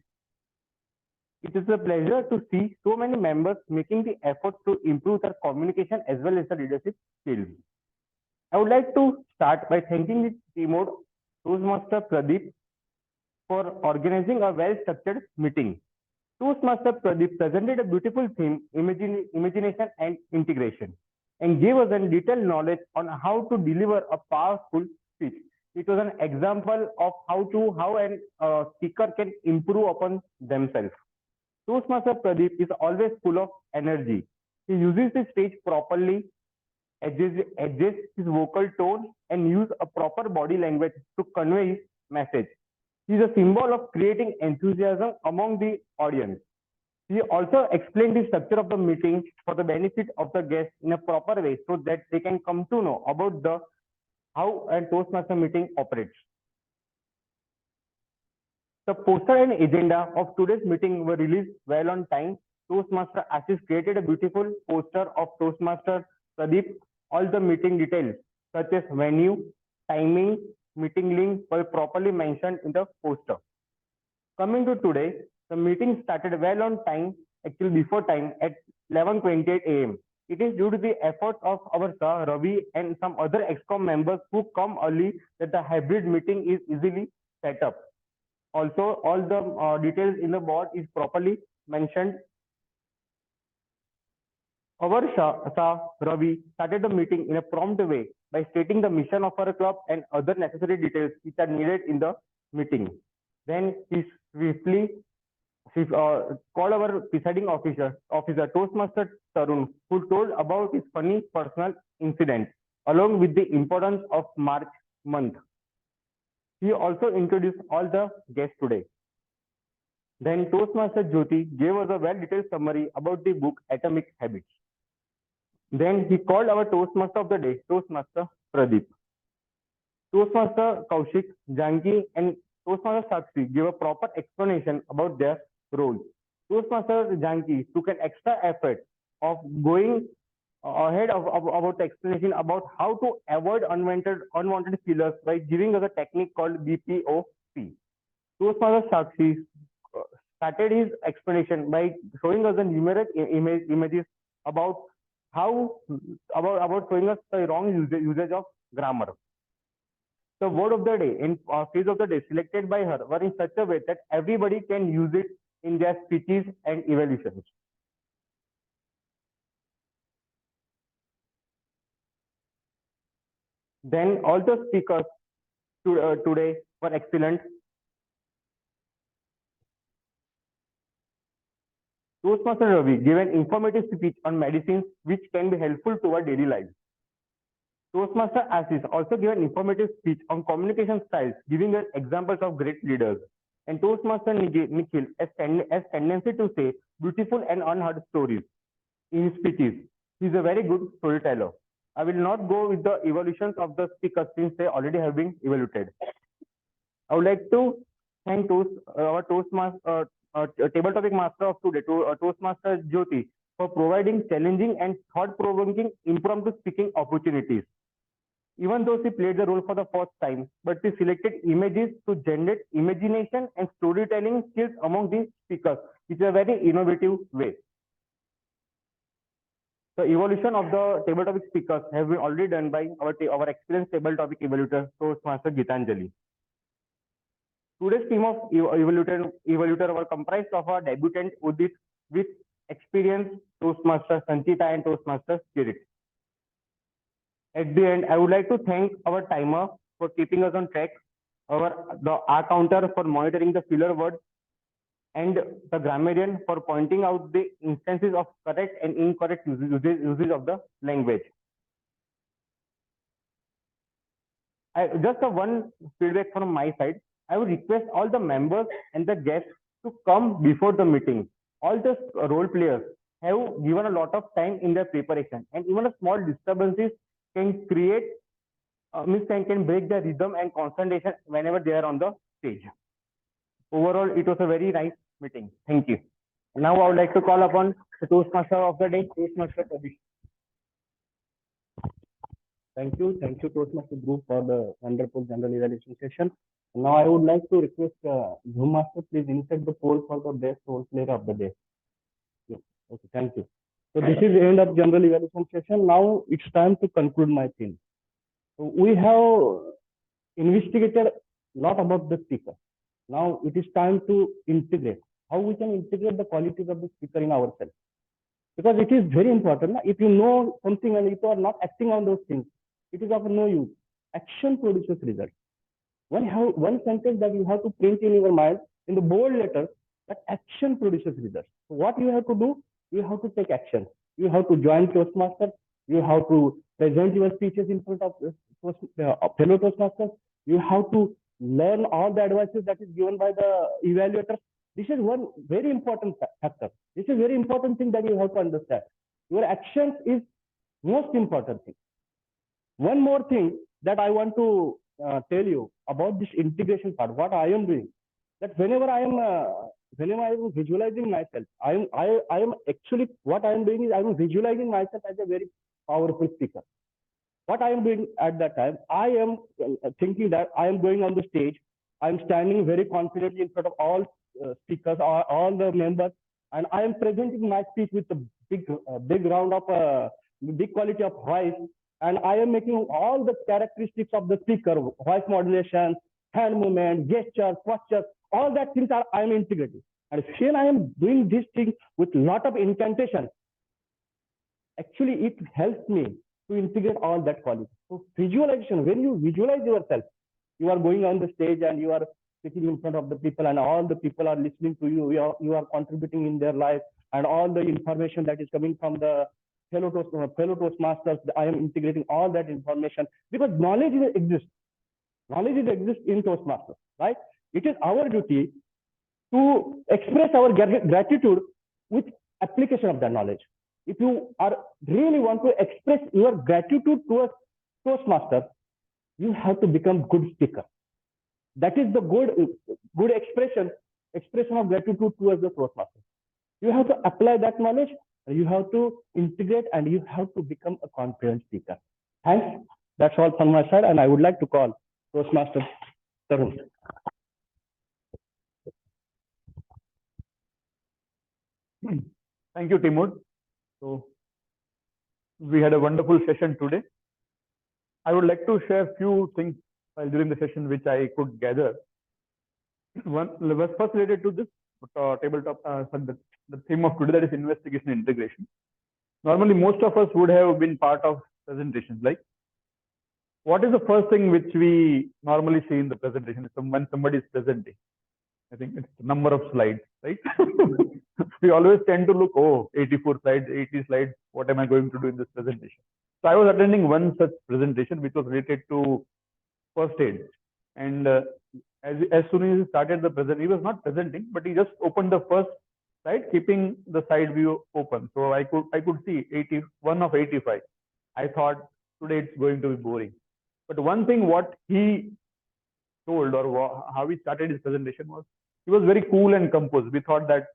It is a pleasure to see so many members making the effort to improve their communication as well as the leadership skills. I would like to start by thanking the team of Toastmaster Pradeep for organizing a well-structured meeting. Toastmaster Pradeep presented a beautiful theme, imagination and integration, and gave us a detailed knowledge on how to deliver a powerful speech. It was an example of how a speaker can improve upon themselves. Toastmaster Pradeep is always full of energy. He uses the stage properly, adjusts his vocal tone, and uses a proper body language to convey his message. He is a symbol of creating enthusiasm among the audience. He also explained the structure of the meeting for the benefit of the guests in a proper way so that they can come to know about how a Toastmaster meeting operates. The poster and agenda of today's meeting were released well on time. Toastmaster Ashish created a beautiful poster of Toastmaster Pradeep. All the meeting details such as venue, timing, meeting link were properly mentioned in the poster. Coming to today, the meeting started well on time, actually before time, at 11:28 a.m. It is due to the efforts of our Sir Ravi and some other ExCom members who come early that the hybrid meeting is easily set up. Also, all the details in the board is properly mentioned. Our Sir Ravi started the meeting in a prompt way by stating the mission of our club and other necessary details which are needed in the meeting. Then he swiftly called our presiding officer, Toastmaster Tarun, who told about his funny personal incident along with the importance of March month. He also introduced all the guests today. Then Toastmaster Jyoti gave us a well-detailed summary about the book Atomic Habits. Then he called our Toastmaster of the day, Toastmaster Pradeep. Toastmaster Kaushik, Janki, and Toastmaster Sakshi gave a proper explanation about their roles. Toastmaster Janki took an extra effort of going ahead about the explanation about how to avoid unwanted fillers by giving us a technique called BPOP. Toastmaster Sakshi started his explanation by showing us the numerous images about how about showing us the wrong usage of grammar. The word of the day and phrase of the day selected by her were in such a way that everybody can use it in their speeches and evaluations. Then all the speakers today were excellent. Toastmaster Ravi gave an informative speech on medicines which can be helpful to our daily lives. Toastmaster Ashish also gave an informative speech on communication styles, giving us examples of great leaders. And Toastmaster Nikhil has tendency to say beautiful and unheard stories in his speeches. He is a very good storyteller. I will not go with the evolutions of the speakers since they already have been evaluated. I would like to thank our Toastmaster, table topic master of today, Toastmaster Jyoti, for providing challenging and thought-provoking impromptu speaking opportunities. Even though she played the role for the first time, but she selected images to generate imagination and storytelling skills among the speakers, which is a very innovative way. The evolution of the table topic speakers have been already done by our experienced table topic evaluator, Toastmaster Gitanjali. Today's team of evaluator were comprised of our debutant Udit with experienced Toastmaster Sanchita and Toastmaster Spirit. At the end, I would like to thank our timer for keeping us on track, the R counter for monitoring the filler words, and the grammarian for pointing out the instances of correct and incorrect usage of the language. Just one feedback from my side. I would request all the members and the guests to come before the meeting. All the role players have given a lot of time in their preparation, and even a small disturbances can create can break the rhythm and concentration whenever they are on the stage. Overall, it was a very nice meeting. Thank you. Now I would like to call upon the Toastmaster of the day, Toastmaster Pradesh. Thank you, Toastmaster Group, for the wonderful general evaluation session. Now I would like to request Zoom Master, please insert the poll for the best role player of the day. Yeah. Okay, thank you. So this is the end of general evaluation session. Now it's time to conclude my thing. So we have investigated a lot about the speaker. Now it is time to integrate. How we can integrate the qualities of the speaker in ourselves. Because it is very important. If you know something and if you are not acting on those things, it is of no use. Action produces results. One sentence that you have to print in your mind in the bold letters, that action produces results. So what you have to do, you have to take action. You have to join Toastmasters. You have to present your speeches in front of fellow Toastmasters. You have to learn all the advices that is given by the evaluators. This is one very important factor. This is very important thing that you have to understand. Your actions is most important thing. One more thing that I want to tell you about this integration part, what I am doing, that whenever I am visualizing myself, I am actually, what I am doing is I am visualizing myself as a very powerful speaker. What I am doing at that time, I am thinking that I am going on the stage, I am standing very confidently in front of all speakers, all the members, and I am presenting my speech with a big round of big quality of voice, and I am making all the characteristics of the speaker, voice modulation, hand movement, gestures, postures, all that things I am integrating. And when I am doing this thing with lot of incantation, actually it helps me to integrate all that quality. So visualization, when you visualize yourself, you are going on the stage and you are sitting in front of the people and all the people are listening to you, you are contributing in their life, and all the information that is coming from the fellow Toastmasters, I am integrating all that information, because knowledge exists. Knowledge exists in Toastmasters, right? It is our duty to express our gratitude with application of that knowledge. If you are really want to express your gratitude towards Toastmaster, you have to become good speaker. That is the good expression of gratitude towards the Toastmaster. You have to apply that knowledge, you have to integrate, and you have to become a confident speaker. Thanks. That's all from my side, and I would like to call Toastmaster Tarun. Thank you, Timur. So we had a wonderful session today. I would like to share few things while during the session which I could gather. One was first related to this tabletop, the theme of today, that is investigation and integration. Normally, most of us would have been part of presentations. Like, what is the first thing which we normally see in the presentation when somebody is presenting? I think it's the number of slides, right? We always tend to look, oh, 84 slides, 80 slides. What am I going to do in this presentation? So I was attending one such presentation which was related to first aid. And as soon as he started the presentation, he was not presenting, but he just opened the first slide, keeping the side view open. So I could see 81 of 85. I thought today it's going to be boring. But one thing what he told, or how he started his presentation, was he was very cool and composed. We thought that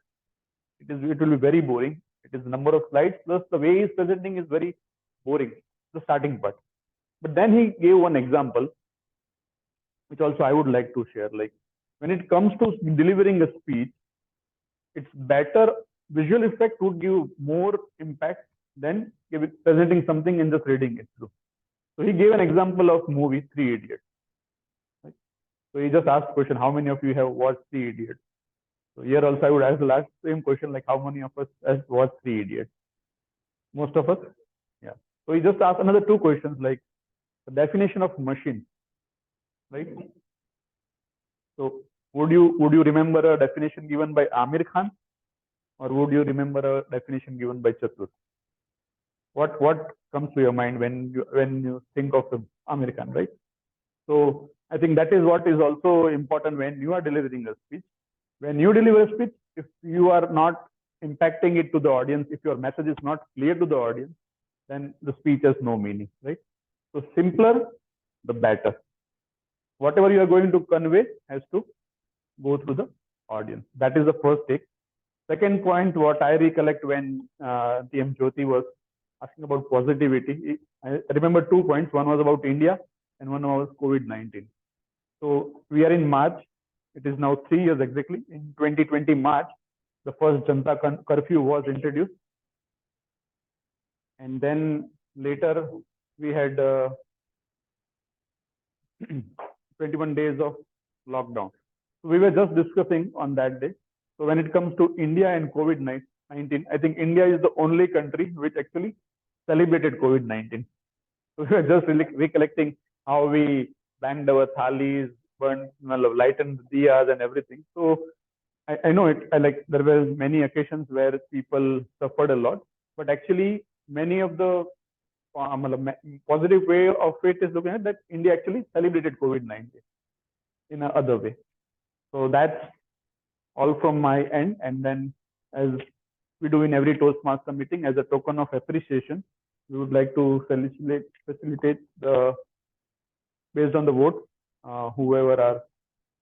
it will be very boring. It is the number of slides plus the way he's presenting is very boring, the starting part. But then he gave one example, which also I would like to share. Like, when it comes to delivering a speech, it's better, visual effect would give more impact than presenting something and just reading it through. So he gave an example of movie Three Idiots. Right? So he just asked question, how many of you have watched Three Idiots? So here also I would ask the last same question, like how many of us has watched Three Idiots? Most of us? Yeah. So he just asked another two questions, like the definition of machine, right? So would you remember a definition given by Amir Khan, or would you remember a definition given by Chatur? What comes to your mind when you think of Amir Khan, right? So I think that is what is also important when you are delivering a speech. When you deliver a speech, if you are not impacting it to the audience, if your message is not clear to the audience, then the speech has no meaning, right? So simpler, the better. Whatever you are going to convey has to go through the audience. That is the first take. Second point, what I recollect when TM Jyoti was asking about positivity, I remember 2 points. One was about India and one was COVID-19. So we are in March. It is now 3 years exactly. In 2020 March, the first Janta curfew was introduced. And then later we had 21 days of lockdown. So we were just discussing on that day. So when it comes to India and COVID-19, I think India is the only country which actually celebrated COVID-19. So we were just recollecting how we banged our thalis, burned, lightened diyas and everything. So I know it. There were many occasions where people suffered a lot, but actually many of the positive way of it is looking at that India actually celebrated COVID-19 in another way. So that's all from my end. And then, as we do in every Toastmaster meeting, as a token of appreciation, we would like to facilitate the based on the vote, whoever are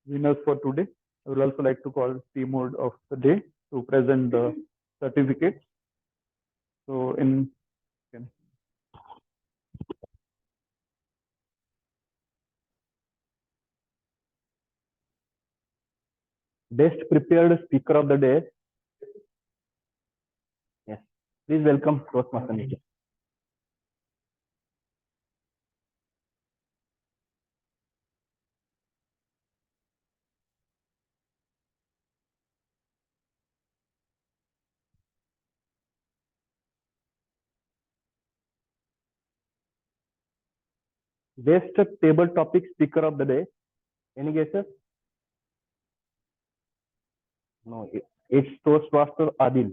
winners for today. I would also like to call team mode of the day to present the certificates. So best prepared speaker of the day. Yes, please welcome Toastmaster meeting. Best table topic speaker of the day. Any guesses? No, it's Toastmaster Adil.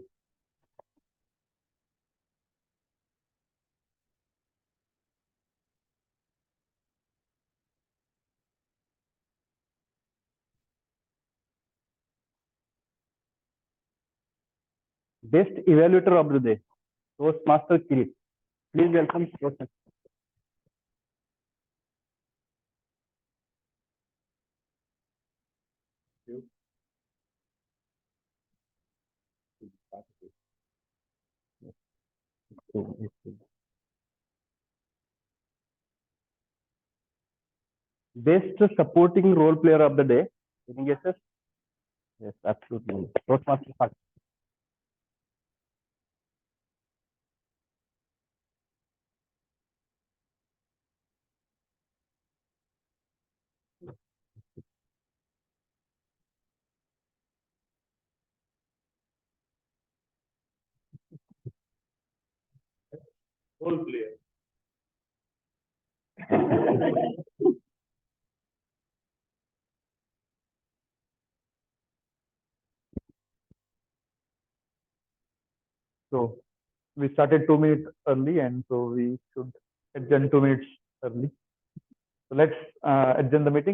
Best evaluator of the day, Toastmaster Kirit. Please welcome Toastmaster. Best supporting role player of the day. Any guesses? Yes, absolutely. Toastmaster. Role player. So we started 2 minutes early, and so we should adjourn 2 minutes early. So let's adjourn the meeting.